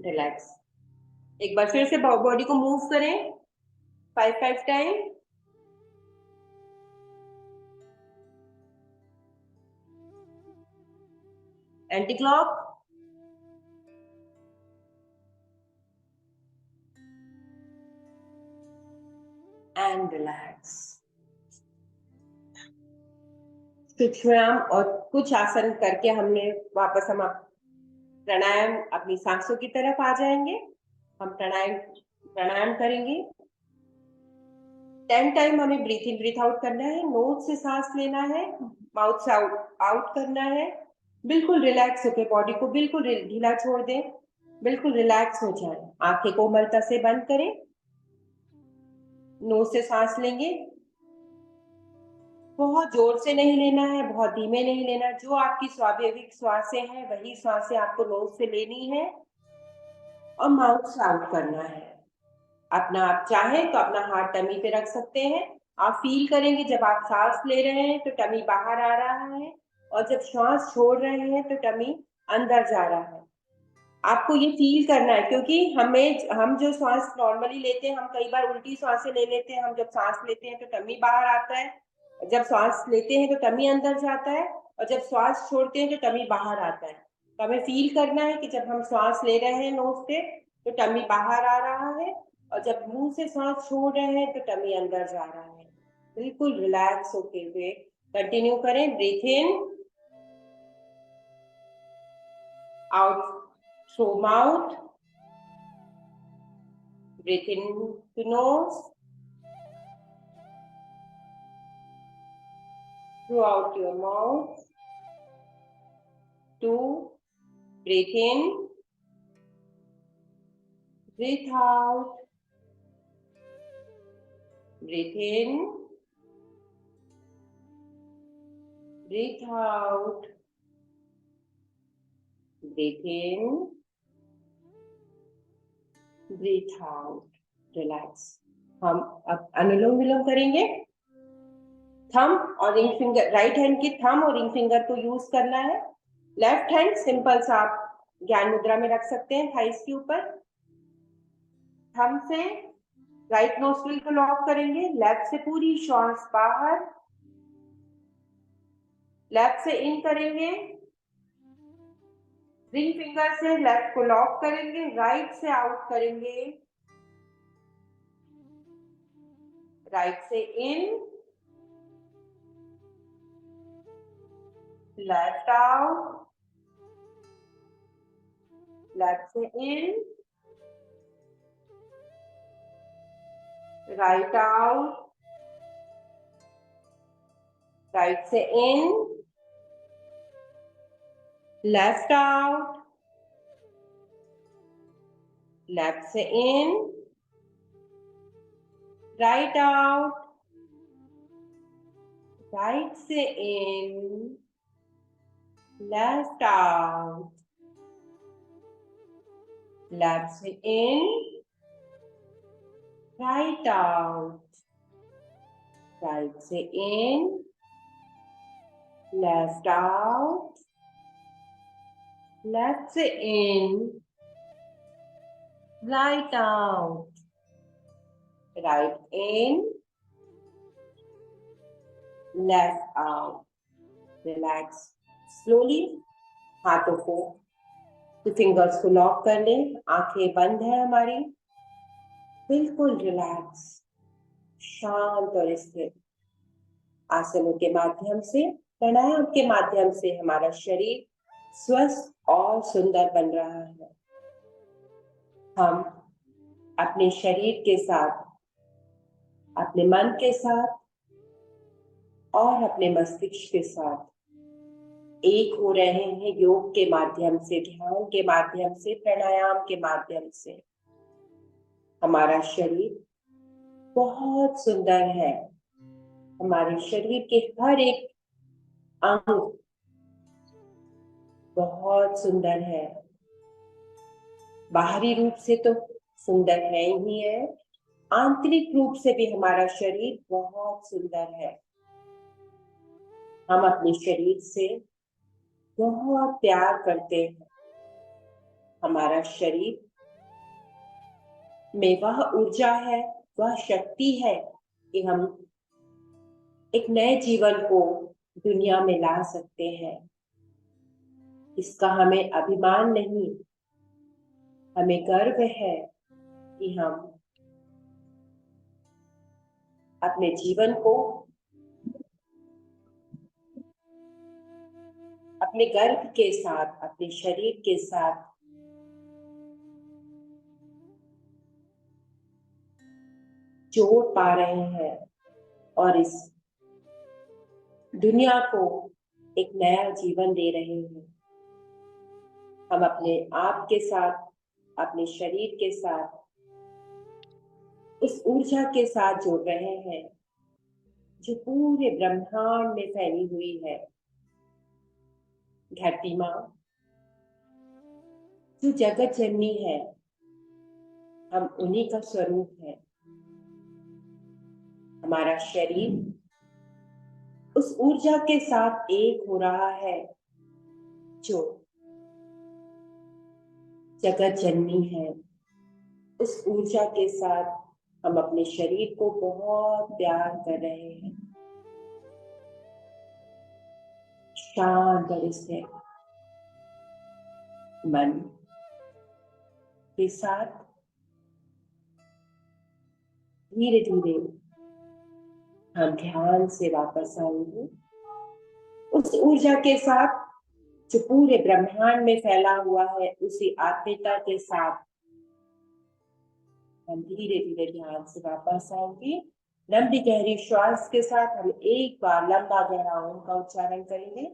रिलैक्स, एक बार फिर से बॉडी को मूव करें 5 time. Anti clock, and relax. सूक्ष्म और कुछ आसन करके हमने वापस हम प्राणायाम अपनी सांसों की तरफ आ जाएंगे। हम प्राणायाम करेंगे। 10 टाइम हमें ब्रीथ इन ब्रीथ आउट करना है, नोज से सांस लेना है, माउथ से आउट करना है। बिल्कुल रिलैक्स होकर बॉडी को बिल्कुल ढीला छोड़ दें, बिल्कुल रिलैक्स हो जाए। आंखें कोमलता से बंद करें, नोज से सांस लेंगे, बहुत जोर से नहीं लेना है, बहुत धीमे नहीं लेना। जो आपकी स्वाभाविक श्वासें हैं वही श्वासें आपको नोज से लेनी है और माउथ से आउट करना है। अपना आप चाहें तो अपना हाथ टमी पे रख सकते हैं। आप फील करेंगे जब आप सांस ले रहे हैं तो टमी बाहर आ रहा है और जब श्वास छोड़ रहे हैं तो टमी अंदर जा रहा है। आपको ये फील करना है, क्योंकि हम जो सांस नॉर्मली लेते हैं, हम कई बार उल्टी सांसें ले लेते हैं। हम जब सांस लेते हैं तो टमी बाहर आता है, जब सांस लेते हैं तो टमी अंदर जाता है और जब श्वास छोड़ते हैं तो टमी बाहर आता है। तो हमें फील करना है कि जब हम श्वास ले रहे हैं नोज से तो टमी बाहर आ रहा है और जब मुंह से सांस छोड़ रहे हैं तो टमी अंदर जा रहा है। बिल्कुल रिलैक्स होते हुए कंटिन्यू करें। Breathe in, out through mouth, breathe in to nose, throughout your mouth. 2, breathe in, breathe out, breathe in, breathe out, breathe in, breathe out। Relax. हम अब अनुलोम विलोम करेंगे। थंब और रिंग फिंगर, राइट हैंड की थंब और रिंग फिंगर को यूज करना है। लेफ्ट हैंड सिंपल सा आप ज्ञान मुद्रा में रख सकते हैं थाइस के ऊपर। थंब से राइट नोस्ट्रिल को लॉक करेंगे, लेफ्ट से पूरी श्वास बाहर, लेफ्ट से इन करेंगे, रिंग फिंगर से लेफ्ट को लॉक करेंगे, राइट से आउट करेंगे, राइट से इन, लेफ्ट आउट, लेफ्ट से इन, राइट आउट, राइट से इन, लेफ्ट आउट, लेफ्ट से इन, राइट आउट, राइट से इन, लेफ्ट आउट, लेफ्ट से इन, राइट आउट, राइट से इन, लेफ्ट आउट, लेफ्ट से इन, राइट आउट, राइट इन, लेफ्ट आउट। रिलैक्स स्लोली, हाथों को फिंगर्स को लॉक कर लें, आंखें बंद है हमारी, बिल्कुल रिलैक्स, शांत और स्थिर। आसनों के माध्यम से, प्राणायाम के माध्यम से हमारा शरीर स्वस्थ और सुंदर बन रहा है। हम अपने शरीर के साथ, अपने मन के साथ और अपने मस्तिष्क के साथ एक हो रहे हैं योग के माध्यम से, ध्यान के माध्यम से, प्राणायाम के माध्यम से। हमारा शरीर बहुत सुंदर है, हमारे शरीर के हर एक अंग बहुत सुंदर है। बाहरी रूप से तो सुंदर है ही है, आंतरिक रूप से भी हमारा शरीर बहुत सुंदर है। हम अपने शरीर से बहुत प्यार करते हैं। हमारा शरीर में वह ऊर्जा है, वह शक्ति है कि हम एक नए जीवन को दुनिया में ला सकते हैं। इसका हमें अभिमान नहीं, हमें गर्व है कि हम अपने जीवन को अपने गर्भ के साथ, अपने शरीर के साथ जोड़ पा रहे हैं और इस दुनिया को एक नया जीवन दे रहे हैं। हम अपने आप के साथ, अपने शरीर के साथ, उस ऊर्जा के साथ जुड़ रहे हैं जो पूरे ब्रह्मांड में फैली हुई है। धरती माँ जो जगत जननी है, हम उन्हीं का स्वरूप है। हमारा शरीर उस ऊर्जा के साथ एक हो रहा है जो जगत जननी है। उस ऊर्जा के साथ हम अपने शरीर को बहुत प्यार कर रहे हैं। शांत और स्थिर मन के साथ धीरे धीरे हम ध्यान से वापस आएंगे उस ऊर्जा के साथ जो पूरे ब्रह्मांड में फैला हुआ है। उसी आत्मीयता के साथ हम धीरे धीरे ध्यान से वापस आएंगे। लंबी गहरी श्वास के साथ हम एक बार लंबा गहरा ओम का उच्चारण करेंगे।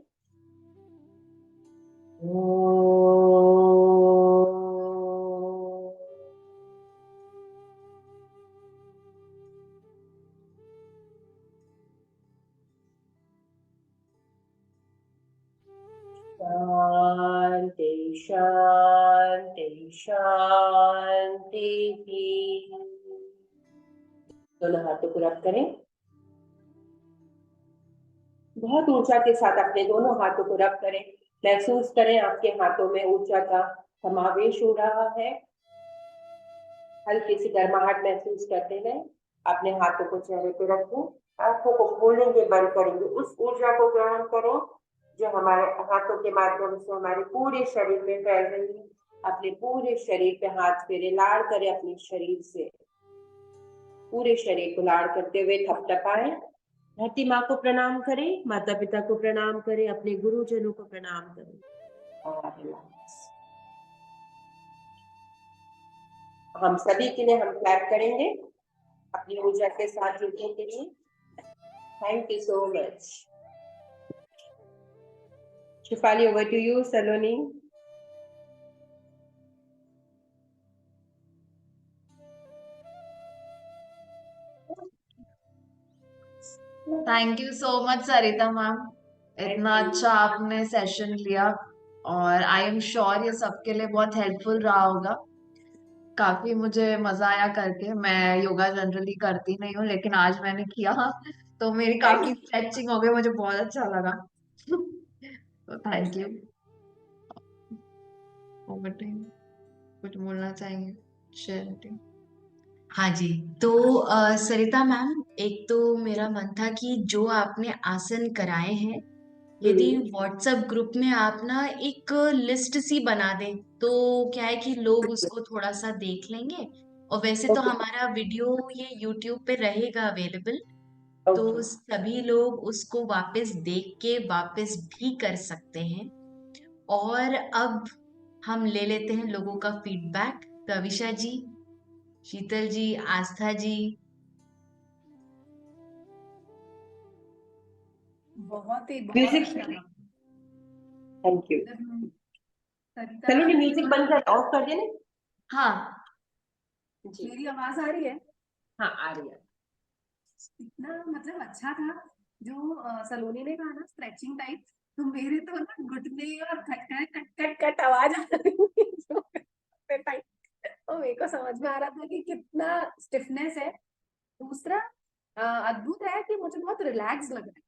शांति शांति शांति। दोनों हाथों को रब करें, बहुत ऊर्जा के साथ अपने दोनों हाथों को रब करें। महसूस करें आपके हाथों में ऊर्जा का समावेश हो रहा है। हल्की सी गर्माहट महसूस करते हैं। अपने हाथों को चेहरे पे रखें, आंखों को खोलेंगे, बंद करेंगे। उस ऊर्जा को ग्रहण करो जो हमारे हाथों के माध्यम से हमारे पूरे शरीर में फैल रही है। अपने पूरे शरीर पे हाथ फेरे, लाड़ करें अपने शरीर से। पूरे शरीर को लाड़ करते हुए थपथपाएं। धरती माँ को प्रणाम करें, माता पिता को प्रणाम करें, अपने गुरुजनों को प्रणाम करें और रिलैक्स। हम सभी के लिए हम क्लैप करेंगे। अपनी ऊर्जा के साथ जुड़ने के लिए thank you so much. Shifali, over to you. Saloni. Thank you so much Sarita ma'am, इतना अच्छा आपने सेशन लिया और आई एम श्योर ये सबके लिए बहुत हेल्पफुल रहा होगा। काफी मुझे मजा आया करके। मैं योगा जनरली करती नहीं हूँ लेकिन आज मैंने किया तो मेरी काफी स्ट्रेचिंग हो गई, मुझे बहुत अच्छा लगा। तो thank you. Over to you, कुछ बोलना चाहेंगे शेयर? हाँ जी, तो सरिता मैम, एक तो मेरा मन था कि जो आपने आसन कराए हैं, यदि व्हाट्सएप ग्रुप में आप ना एक लिस्ट सी बना दें तो क्या है कि लोग उसको थोड़ा सा देख लेंगे। और वैसे तो हमारा वीडियो ये यूट्यूब पे रहेगा अवेलेबल, तो सभी लोग उसको वापस देख के वापस भी कर सकते हैं। और अब हम ले लेते हैं लोगों का फीडबैक। कविशा जी, शीतल जी, आस्था जी। बहुत ही म्यूजिक। Thank you. चलो ने म्यूजिक बंद कर, ऑफ कर दिया ना? हाँ जी। मेरी आवाज आ रही है? हाँ, आ रही है। इतना मतलब अच्छा था जो सलोनी ने कहा ना, स्ट्रेचिंग टाइप, तो मेरे तो ना घुटने और खट खट खट खट खट आवाज आ रही थी टाइप। तो मेरे को समझ में आ रहा था कि कितना स्टिफनेस है। दूसरा अद्भुत है कि मुझे बहुत रिलैक्स लग रहा है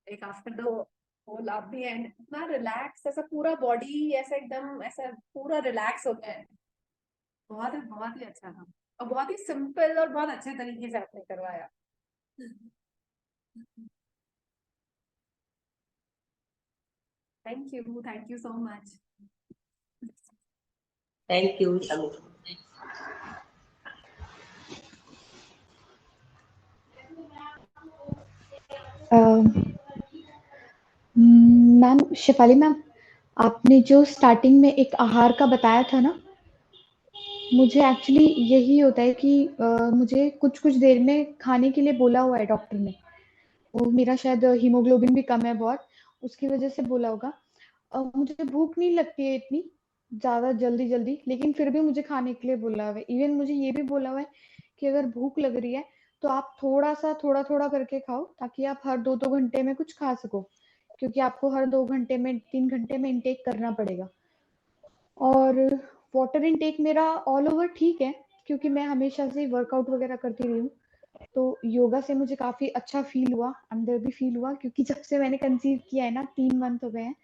एक आफ्टर द होल आप भी एंड इतना रिलैक्स, ऐसा पूरा बॉडी ऐसा एकदम ऐसा पूरा रिलैक्स हो गया है। बहुत ही अच्छा था और बहुत ही सिंपल और बहुत अच्छे तरीके से आपने करवाया। Thank you so much. Thank you Sameer. Ma'am, Shefali ma'am, आपने जो स्टार्टिंग में एक आहार का बताया था ना, मुझे एक्चुअली यही होता है कि मुझे कुछ-कुछ देर में खाने के लिए बोला हुआ है डॉक्टर ने। वो मेरा शायद हीमोग्लोबिन भी कम है बहुत, उसकी वजह से बोला होगा। मुझे भूख नहीं लगती है इतनी ज़्यादा जल्दी-जल्दी, लेकिन फिर भी मुझे खाने के लिए बोला हुआ है। इवन मुझे ये भी बोला हुआ है कि अगर भूख लग रही है, तो आप थोड़ा-सा, थोड़ा-थोड़ा करके खाओ, ताकि आप हर 2-2 घंटे में कुछ खा सको, क्योंकि आपको हर 2 घंटे में, 3 घंटे में इनटेक करना पड़ेगा। और वाटर इनटेक मेरा ऑल ओवर ठीक है, क्योंकि मैं हमेशा से वर्कआउट वगैरह करती रही हूँ। तो योगा से मुझे काफ़ी अच्छा फ़ील हुआ, अंदर भी फ़ील हुआ, क्योंकि जब से मैंने कंसीव किया है ना 3 मंथ हो गए हैं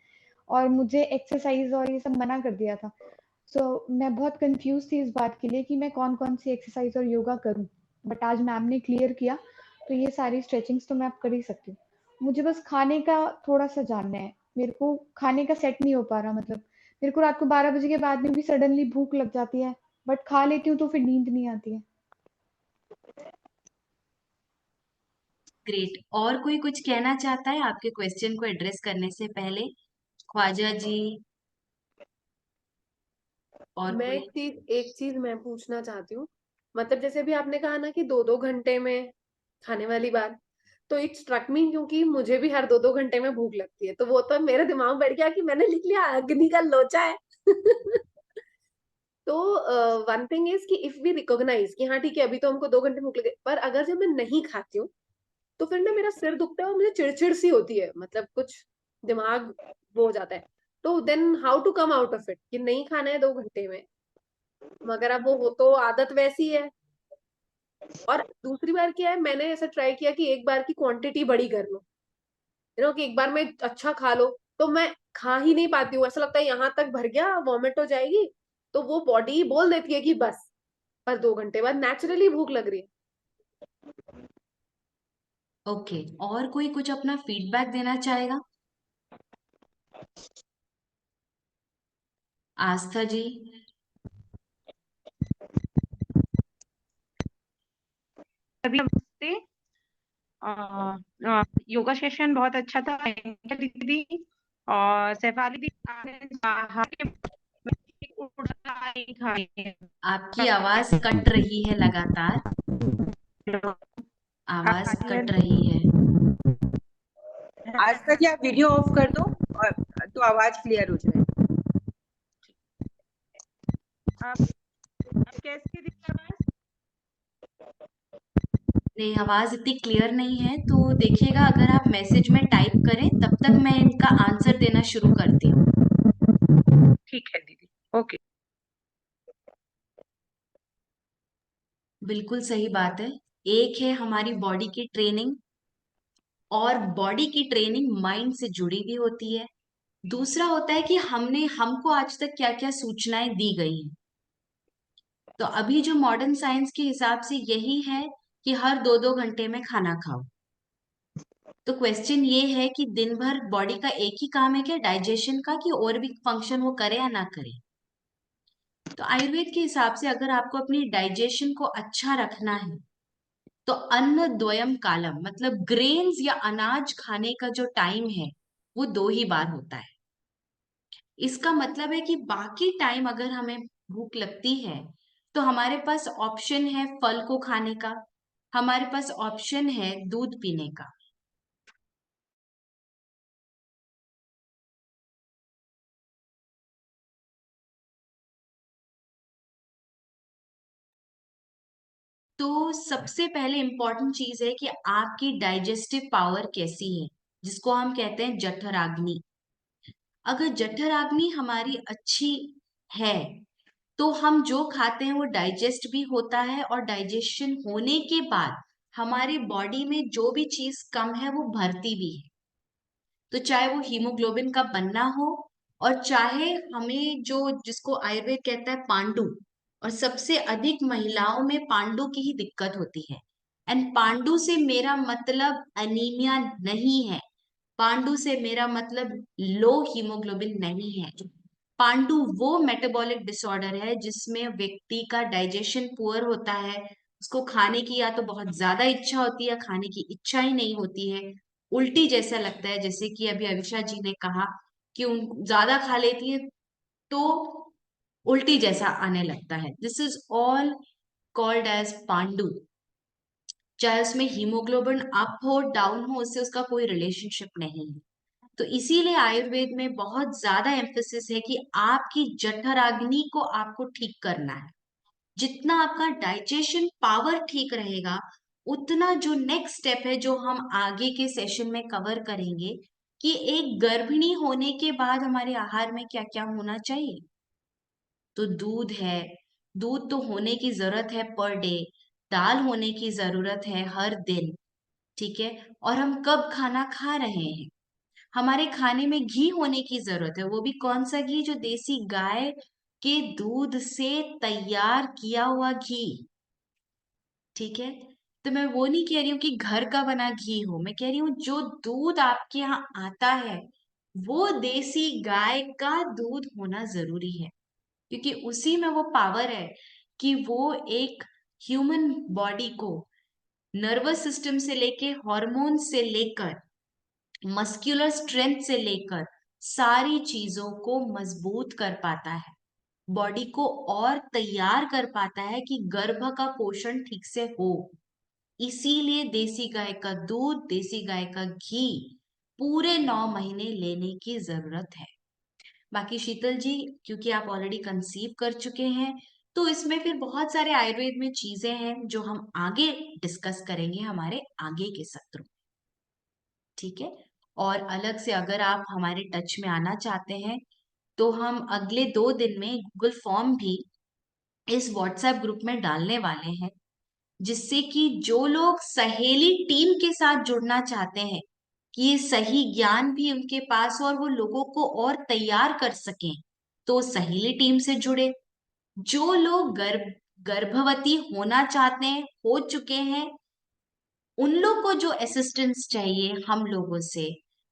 और मुझे एक्सरसाइज़ और ये सब मना कर दिया था। मैं बहुत कन्फ्यूज़ थी इस बात के लिए कि मैं कौन-कौन सी एक्सरसाइज़ और योगा करूँ। बट आज मैम ने क्लियर किया, तो ये सारी स्ट्रेचिंग्स तो मैं अब कर ही सकती हूँ। मुझे बस खाने का थोड़ा-सा जानना है। मेरे को खाने का सेट नहीं हो पा रहा, मतलब मेरे को रात को 12 बजे के बाद में भी सडनली भूख लग जाती है, बट खा लेती हूँ तो फिर नींद नहीं आती है। ग्रेट। और कोई कुछ कहना चाहता है आपके क्वेश्चन को एड्रेस करने से पहले? ख्वाजा जी और मैं कोई? एक चीज मैं पूछना चाहती हूँ। मतलब जैसे भी आपने कहा ना कि 2-2 घंटे में खाने वाली बात, तो इट स्ट्रक मी, क्योंकि मुझे भी हर 2-2 घंटे में भूख लगती है, तो वो तो मेरे दिमाग में बैठ गया कि मैंने लिख लिया अग्नि का लोचा है। तो वन थिंग इज कि इफ वी रिकॉग्नाइज कि हाँ ठीक है अभी तो हमको 2 घंटे भूख लगे, पर अगर जब मैं नहीं खाती हूँ तो फिर ना मेरा सिर दुखता है और मुझे चिड़चिड़ सी होती है, मतलब कुछ दिमाग वो हो जाता है। तो then how to come out of it कि नहीं खाना है 2 घंटे में, मगर अब वो तो आदत वैसी है। और दूसरी बार क्या है, मैंने ऐसा ट्राई किया कि एक बार की क्वांटिटी बड़ी कर लो, कि एक बार में अच्छा खा लो, तो मैं खा ही नहीं पाती हूँ, ऐसा लगता है यहाँ तक भर गया वॉमिट हो जाएगी। तो वो बॉडी बोल देती है कि बस, पर 2 घंटे बाद नेचुरली भूख लग रही है। ओके, और कोई कुछ अपना फीडबैक देना चाहेगा? आस्था जी। सभी नमस्ते। योगा सेशन बहुत अच्छा था, अंजलि दीदी और शेफाली दी। आपकी आवाज कट रही है लगातार। आवाज क्लियर कट रही है। आज तक या वीडियो ऑफ कर दो और तो आवाज क्लियर हो जाए। आप कैसे दी आवाज? नहीं, आवाज इतनी क्लियर नहीं है, तो देखिएगा अगर आप मैसेज में टाइप करें तब तक मैं इनका आंसर देना शुरू करती हूँ। ठीक है दीदी, ओके। बिल्कुल सही बात है। एक है हमारी बॉडी की ट्रेनिंग, और बॉडी की ट्रेनिंग माइंड से जुड़ी भी होती है। दूसरा होता है कि हमको आज तक क्या क्या सूचनाएं दी गई हैं। तो अभी जो मॉडर्न साइंस के हिसाब से यही है कि हर 2-2 घंटे में खाना खाओ। तो क्वेश्चन ये है कि दिन भर बॉडी का एक ही काम है क्या, डाइजेशन का, कि और भी फंक्शन वो करे या ना करे। तो आयुर्वेद के हिसाब से अगर आपको अपनी डाइजेशन को अच्छा रखना है तो अन्न द्वयम कालम, मतलब ग्रेन्स या अनाज खाने का जो टाइम है वो 2 ही बार होता है। इसका मतलब है कि बाकी टाइम अगर हमें भूख लगती है तो हमारे पास ऑप्शन है फल को खाने का, हमारे पास ऑप्शन है दूध पीने का। तो सबसे पहले इंपॉर्टेंट चीज है कि आपकी डाइजेस्टिव पावर कैसी है, जिसको हम कहते हैं जठराग्नि। अगर जठराग्नि हमारी अच्छी है तो हम जो खाते हैं वो डाइजेस्ट भी होता है, और डाइजेशन होने के बाद हमारी बॉडी में जो भी चीज कम है वो भरती भी है। तो चाहे वो हीमोग्लोबिन का बनना हो, और चाहे हमें जो जिसको आयुर्वेद कहता है पांडु, और सबसे अधिक महिलाओं में पांडु की ही दिक्कत होती है। एंड पांडु से मेरा मतलब अनीमिया नहीं है, पांडु से मेरा मतलब लो हीमोग्लोबिन नहीं है। पांडु वो मेटाबॉलिक डिसऑर्डर है जिसमें व्यक्ति का डाइजेशन पुअर होता है, उसको खाने की या तो बहुत ज्यादा इच्छा होती है या खाने की इच्छा ही नहीं होती है, उल्टी जैसा लगता है, जैसे कि अभी अविशा जी ने कहा कि उन ज्यादा खा लेती है तो उल्टी जैसा आने लगता है। This is all called as पांडु। चाहे उसमें हीमोग्लोबिन अप हो डाउन हो, उससे उसका कोई रिलेशनशिप नहीं है। तो इसीलिए आयुर्वेद में बहुत ज्यादा एम्फेसिस है कि आपकी जठराग्नि को आपको ठीक करना है। जितना आपका डाइजेशन पावर ठीक रहेगा, उतना जो नेक्स्ट स्टेप है जो हम आगे के सेशन में कवर करेंगे कि एक गर्भिणी होने के बाद हमारे आहार में क्या क्या होना चाहिए। तो दूध है, दूध तो होने की जरूरत है पर डे, दाल होने की जरूरत है हर दिन, ठीक है। और हम कब खाना खा रहे हैं, हमारे खाने में घी होने की जरूरत है, वो भी कौन सा घी, जो देसी गाय के दूध से तैयार किया हुआ घी, ठीक है। तो मैं वो नहीं कह रही हूँ कि घर का बना घी हो, मैं कह रही हूँ जो दूध आपके यहाँ आता है वो देसी गाय का दूध होना जरूरी है, क्योंकि उसी में वो पावर है कि वो एक ह्यूमन बॉडी को नर्वस सिस्टम से लेके हार्मोन से लेकर मस्कुलर स्ट्रेंथ से लेकर सारी चीजों को मजबूत कर पाता है, बॉडी को और तैयार कर पाता है कि गर्भ का पोषण ठीक से हो। इसीलिए देसी गाय का दूध, देसी गाय का घी पूरे 9 महीने लेने की जरूरत है। बाकी शीतल जी, क्योंकि आप ऑलरेडी कंसीव कर चुके हैं, तो इसमें फिर बहुत सारे आयुर्वेद में चीजें हैं जो हम आगे डिस्कस करेंगे हमारे आगे के सत्रों, ठीक है। और अलग से अगर आप हमारे टच में आना चाहते हैं तो हम अगले 2 दिन में गूगल फॉर्म भी इस व्हाट्सएप ग्रुप में डालने वाले हैं, जिससे कि जो लोग सहेली टीम के साथ जुड़ना चाहते हैं कि ये सही ज्ञान भी उनके पास हो और वो लोगों को और तैयार कर सकें, तो सहेली टीम से जुड़े। जो लोग गर्भवती होना चाहते हैं, हो चुके हैं, उन लोग को जो असिस्टेंस चाहिए हम लोगों से,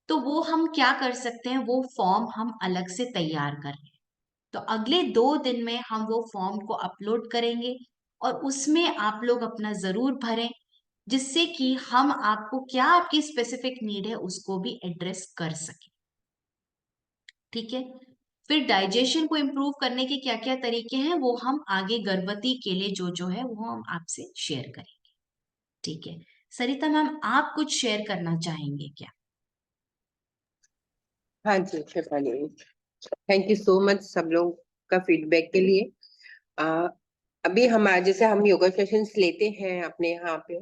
तो वो हम क्या कर सकते हैं, वो फॉर्म हम अलग से तैयार कर रहे हैं। तो अगले 2 दिन में हम वो फॉर्म को अपलोड करेंगे और उसमें आप लोग अपना जरूर भरें, जिससे कि हम आपको क्या आपकी स्पेसिफिक नीड है उसको भी एड्रेस कर सके, ठीक है। फिर डाइजेशन को इम्प्रूव करने के क्या क्या तरीके हैं वो हम आगे गर्भवती के लिए जो जो है वो हम आपसे शेयर करेंगे। ठीक है, सरिता मैम आप कुछ शेयर करना चाहेंगे क्या? हाँ जी Shefali, thank you so much सब लोग का फीडबैक के लिए। अ, अभी हम जैसे हम योगा सेशंस लेते हैं अपने यहाँ पे,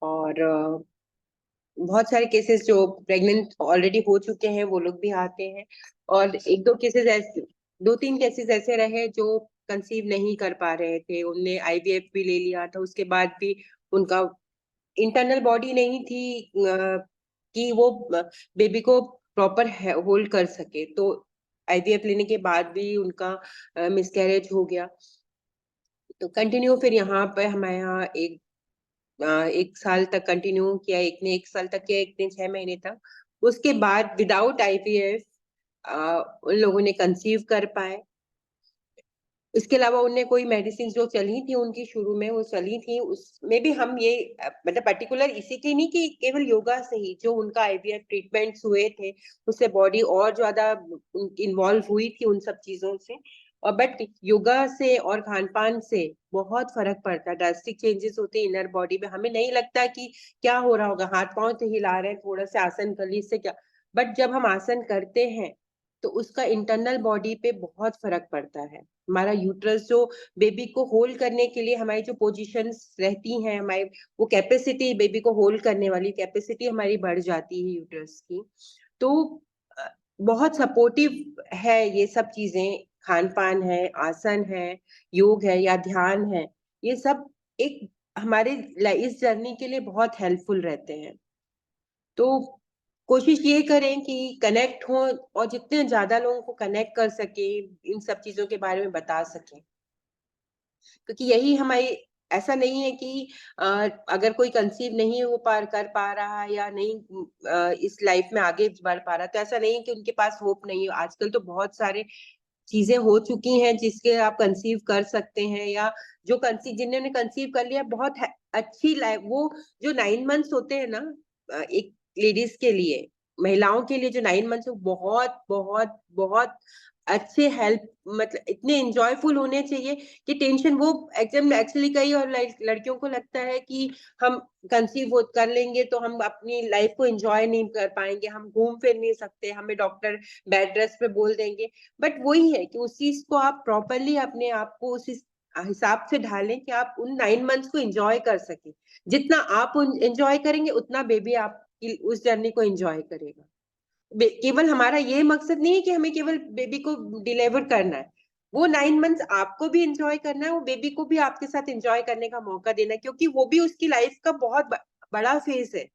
और बहुत सारे केसेस जो प्रेग्नेंट ऑलरेडी हो चुके हैं वो लोग भी आते हैं, और एक दो केसेस ऐसे, दो तीन केसेस ऐसे रहे जो कंसीव नहीं कर पा रहे थे, उनने आईवीएफ भी ले लिया था, उसके बाद भी उनका इंटरनल बॉडी नहीं थी कि वो बेबी को प्रॉपर होल्ड कर सके, तो आईवीएफ लेने के बाद भी उनका मिसकैरेज हो गया। तो कंटिन्यू फिर यहाँ पे हमारे यहाँ एक साल तक कंटिन्यू किया, एक ने 1 साल तक किया, एक ने 6 महीने तक। उसके बाद विदाउट आईवीएफ उन लोगों ने कंसीव कर पाए। इसके अलावा उनने कोई मेडिसिन जो चली थी उनकी शुरू में वो चली थी, उसमें भी हम ये मतलब पर्टिकुलर इसी की नहीं कि केवल योगा से ही जो उनका आईवीएफ ट्रीटमेंट्स हुए थे उससे बॉडी और ज्यादा इन्वॉल्व हुई थी उन सब चीजों से, और बट योगा से और खान पान से बहुत फर्क पड़ता है, ड्रास्टिक चेंजेस होते हैं इनर बॉडी में। हमें नहीं लगता कि क्या हो रहा होगा, हाथ पांव तो हिला रहे हैं, थोड़ा सा आसन कर ली इससे क्या, बट जब हम आसन करते हैं तो उसका इंटरनल बॉडी पे बहुत फर्क पड़ता है। हमारा यूट्रस जो बेबी को होल्ड करने के लिए हमारी जो पोजीशंस रहती हैं, हमारी वो कैपेसिटी, बेबी को होल्ड करने वाली कैपेसिटी हमारी बढ़ जाती है यूट्रस की। तो बहुत सपोर्टिव है ये सब चीजें, खान पान है, आसन है, योग है या ध्यान है, ये सब एक हमारे इस जर्नी के लिए बहुत हेल्पफुल रहते हैं। तो कोशिश ये करें कि कनेक्ट हो और जितने ज्यादा लोगों को कनेक्ट कर सके, इन सब चीजों के बारे में बता सके, क्योंकि यही हमारी, ऐसा नहीं है कि अगर कोई कंसीव नहीं हो कर पा रहा या नहीं इस लाइफ में आगे बढ़ पा रहा, तो ऐसा नहीं है कि उनके पास होप नहीं है। आजकल तो बहुत सारे चीजें हो चुकी हैं जिसके आप कंसीव कर सकते हैं, या जो कंसीव जिन्होंने कंसीव कर लिया बहुत अच्छी लाइफ, वो जो 9 मंथ्स होते हैं ना एक लेडीज के लिए, महिलाओं के लिए जो 9 मंथ्स बहुत बहुत बहुत अच्छे हेल्प, मतलब इतने एंजॉयफुल होने चाहिए कि टेंशन वो एकदम एक्चुअली कई और लड़कियों को लगता है कि हम कंसीव कर लेंगे तो हम अपनी लाइफ को एंजॉय नहीं कर पाएंगे, हम घूम फिर नहीं सकते, हमें डॉक्टर बेड रेस्ट पे बोल देंगे। बट वही है कि उस चीज को आप प्रॉपरली अपने आप को उस हिसाब से ढालें कि आप उन 9 मंथ्स को एंजॉय कर सके। जितना आप एंजॉय करेंगे उतना बेबी आप उस जर्नी को एंजॉय करेगा। केवल हमारा ये मकसद नहीं है कि हमें केवल बेबी को डिलीवर करना है, वो 9 मंथ्स आपको भी एंजॉय करना है, वो बेबी को भी आपके साथ एंजॉय करने का मौका देना है, क्योंकि वो भी उसकी लाइफ का बहुत बड़ा फेज है।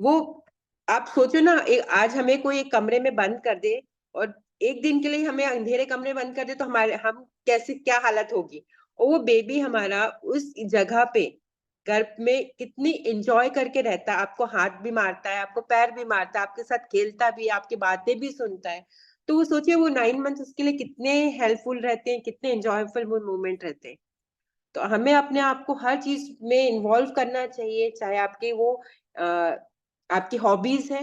वो आप सोचो ना, आज हमें कोई एक कमरे में बंद कर दे और एक दिन के लिए हमें अंधेरे कमरे बंद कर दे तो हमारे हम कैसे क्या हालत होगी, और वो बेबी हमारा उस जगह पे गर्भ में कितनी एंजॉय करके रहता है, आपको हाथ भी मारता है, आपको पैर भी मारता है, आपके साथ खेलता भी है, आपकी बातें भी सुनता है। तो वो सोचिए वो 9 मंथ्स उसके लिए कितने हेल्पफुल रहते हैं, कितने एंजॉयफुल वो मोमेंट रहते हैं। तो हमें अपने आप को हर चीज में इन्वॉल्व करना चाहिए, चाहे आपके वो आपकी हॉबीज है,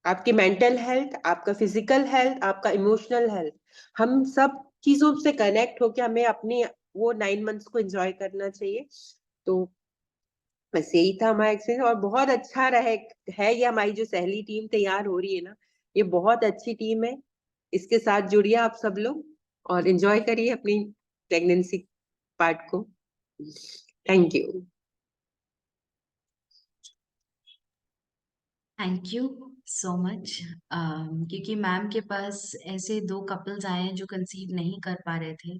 आपकी मेंटल हेल्थ, आपका फिजिकल हेल्थ, आपका इमोशनल हेल्थ, हम सब चीजों से कनेक्ट होकर हमें अपनी वो 9 मंथ्स को एंजॉय करना चाहिए। तो बस यही था हमारा एक्सपीरियंस, और बहुत अच्छा रहे है ये हमारी जो सहेली टीम तैयार हो रही है ना, ये बहुत अच्छी टीम है। इसके साथ जुड़िए आप सब लोग और एंजॉय करिए अपनी प्रेगनेंसी पार्ट को। Thank you. Thank you so much. क्योंकि मैम के पास ऐसे 2 कपल्स आए हैं जो कंसीव नहीं कर पा रहे थे,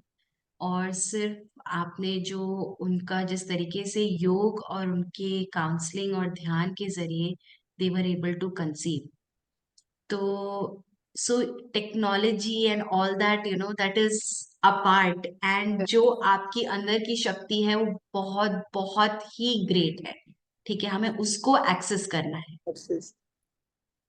और सिर्फ आपने जो उनका जिस तरीके से योग और उनके काउंसलिंग और ध्यान के जरिए दे वर एबल टू कंसीव, तो so technology and all that that is a part, and जो आपकी अंदर की शक्ति है वो बहुत बहुत ही ग्रेट है। ठीक है, हमें उसको एक्सेस करना है।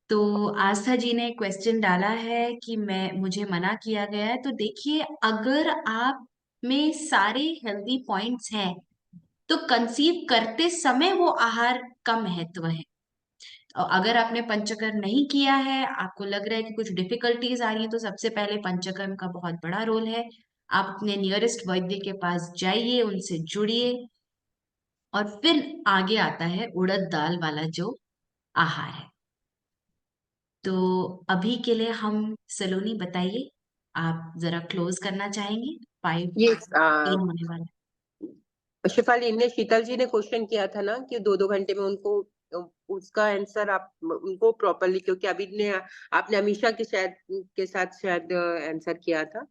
तो आस्था जी ने क्वेश्चन डाला है कि मुझे मना किया गया है। तो देखिए, अगर आप में सारे हेल्दी पॉइंट्स हैं तो कंसीव करते समय वो आहार का महत्व है। और अगर आपने पंचकर्म नहीं किया है, आपको लग रहा है कि कुछ डिफिकल्टीज आ रही है, तो सबसे पहले पंचकर्म का बहुत बड़ा रोल है। आप अपने नियरेस्ट वैद्य के पास जाइए, उनसे जुड़िए, और फिर आगे आता है उड़द दाल वाला जो आहार है। तो अभी के लिए हम, सलोनी बताइए, आप जरा क्लोज करना चाहेंगे? 5:03 होने वाला है। शिफाली ने, शीतल जी ने क्वेश्चन किया था ना कि 2-2 घंटे में उनको उसका आंसर आप उनको प्रॉपरली, क्योंकि अभी ने आपने अमीषा के साथ शायद आंसर किया था,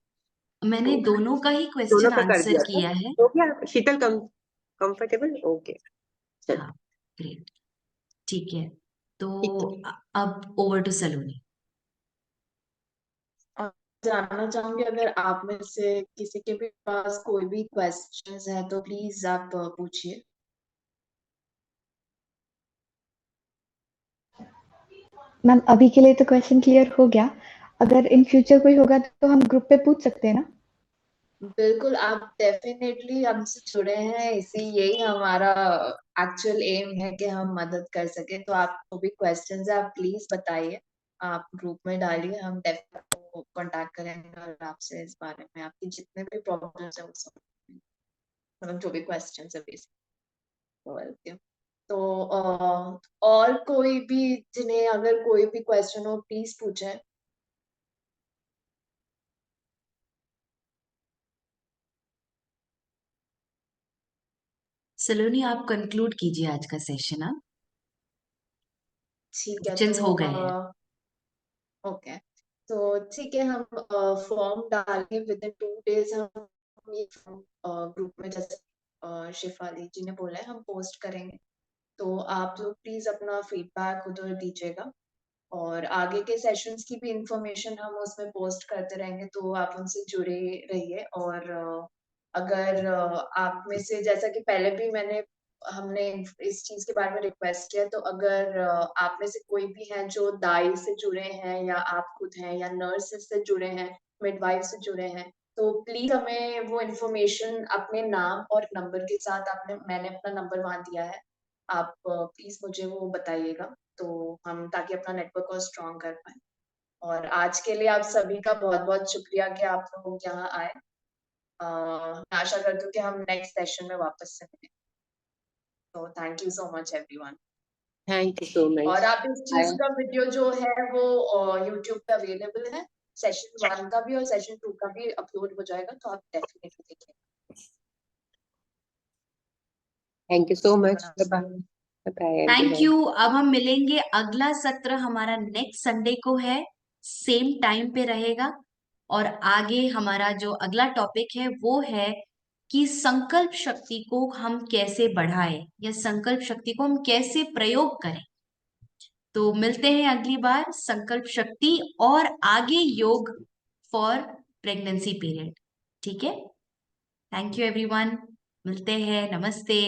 मैंने तो दोनों का ही दोनों क्वेश्चन का कर आंसर दिया था। किया है। हो गया शीतल, कंफर्टेबल? ओके, हाँ, ग्रेट, ठीक है। तो ठीक है। अब ओवर टू सलोनी। जानना चाहूंगी, अगर आप में से किसी के भी पास कोई भी क्वेश्चंस है तो प्लीज आप पूछिए। मैम अभी के लिए तो क्वेश्चन क्लियर हो गया। अगर इन फ्यूचर कोई होगा तो हम ग्रुप पे पूछ सकते हैं ना? बिल्कुल, आप डेफिनेटली हमसे जुड़े हैं, इसी यही हमारा एक्चुअल एम है कि हम मदद कर सके। तो आपको भी क्वेश्चंस है, आप प्लीज बताइए, आप ग्रुप में डालिए, हम डेफिनेटली आपको कांटेक्ट करेंगे और आपसे इस बारे में आपकी जितने भी प्रॉब्लम्स है वो सब, मतलब जो भी क्वेश्चंस है बेसिक। तो और कोई भी, जिन्हें अगर कोई भी क्वेश्चन हो प्लीज पूछें। सलोनी, आप कंक्लूड कीजिए आज का सेशन। अब ठीक है, क्वेश्चंस तो हो गए हैं। ओके, तो ठीक है, हम फॉर्म डालेंगे विद इन 2 days। हम ये ग्रुप में, जैसे शिफाली जी ने बोला है, हम पोस्ट करेंगे। तो आप लोग प्लीज अपना फीडबैक उधर दीजिएगा, और आगे के सेशंस की भी इंफॉर्मेशन हम उसमें पोस्ट करते रहेंगे, तो आप उनसे जुड़े रहिए। और अगर आप में से, जैसा कि पहले भी हमने इस चीज के बारे में रिक्वेस्ट किया, तो अगर आप में से कोई भी है जो दाई से जुड़े हैं, या आप खुद हैं, या नर्स से जुड़े हैं, मिडवाइफ से जुड़े हैं, तो प्लीज हमें वो इन्फॉर्मेशन अपने नाम और नंबर के साथ, मैंने अपना नंबर वहां दिया है, आप प्लीज मुझे वो बताइएगा, तो हम ताकि अपना नेटवर्क को स्ट्रॉन्ग कर पाए। और आज के लिए आप सभी का बहुत बहुत शुक्रिया कि आप लोग यहाँ आए। मैं आशा करती हूँ कि हम नेक्स्ट सेशन में वापस से मिलें। तो thank you so much everyone. Thank you सो और मच। आप इस चीज का वीडियो जो है वो यूट्यूब पे अवेलेबल है, सेशन 1 का भी और सेशन 2 का भी अपलोड हो जाएगा, तो आप डेफिनेटली देखिए। Thank you so much. Bye bye thank everyone. You. अब हम मिलेंगे, अगला सत्र हमारा नेक्स्ट संडे को है, सेम टाइम पे रहेगा। और आगे हमारा जो अगला टॉपिक है वो है कि संकल्प शक्ति को हम कैसे बढ़ाएं, या संकल्प शक्ति को हम कैसे प्रयोग करें। तो मिलते हैं अगली बार, संकल्प शक्ति और आगे योग फॉर प्रेगनेंसी पीरियड। ठीक है, थैंक यू एवरीवन, मिलते हैं, नमस्ते।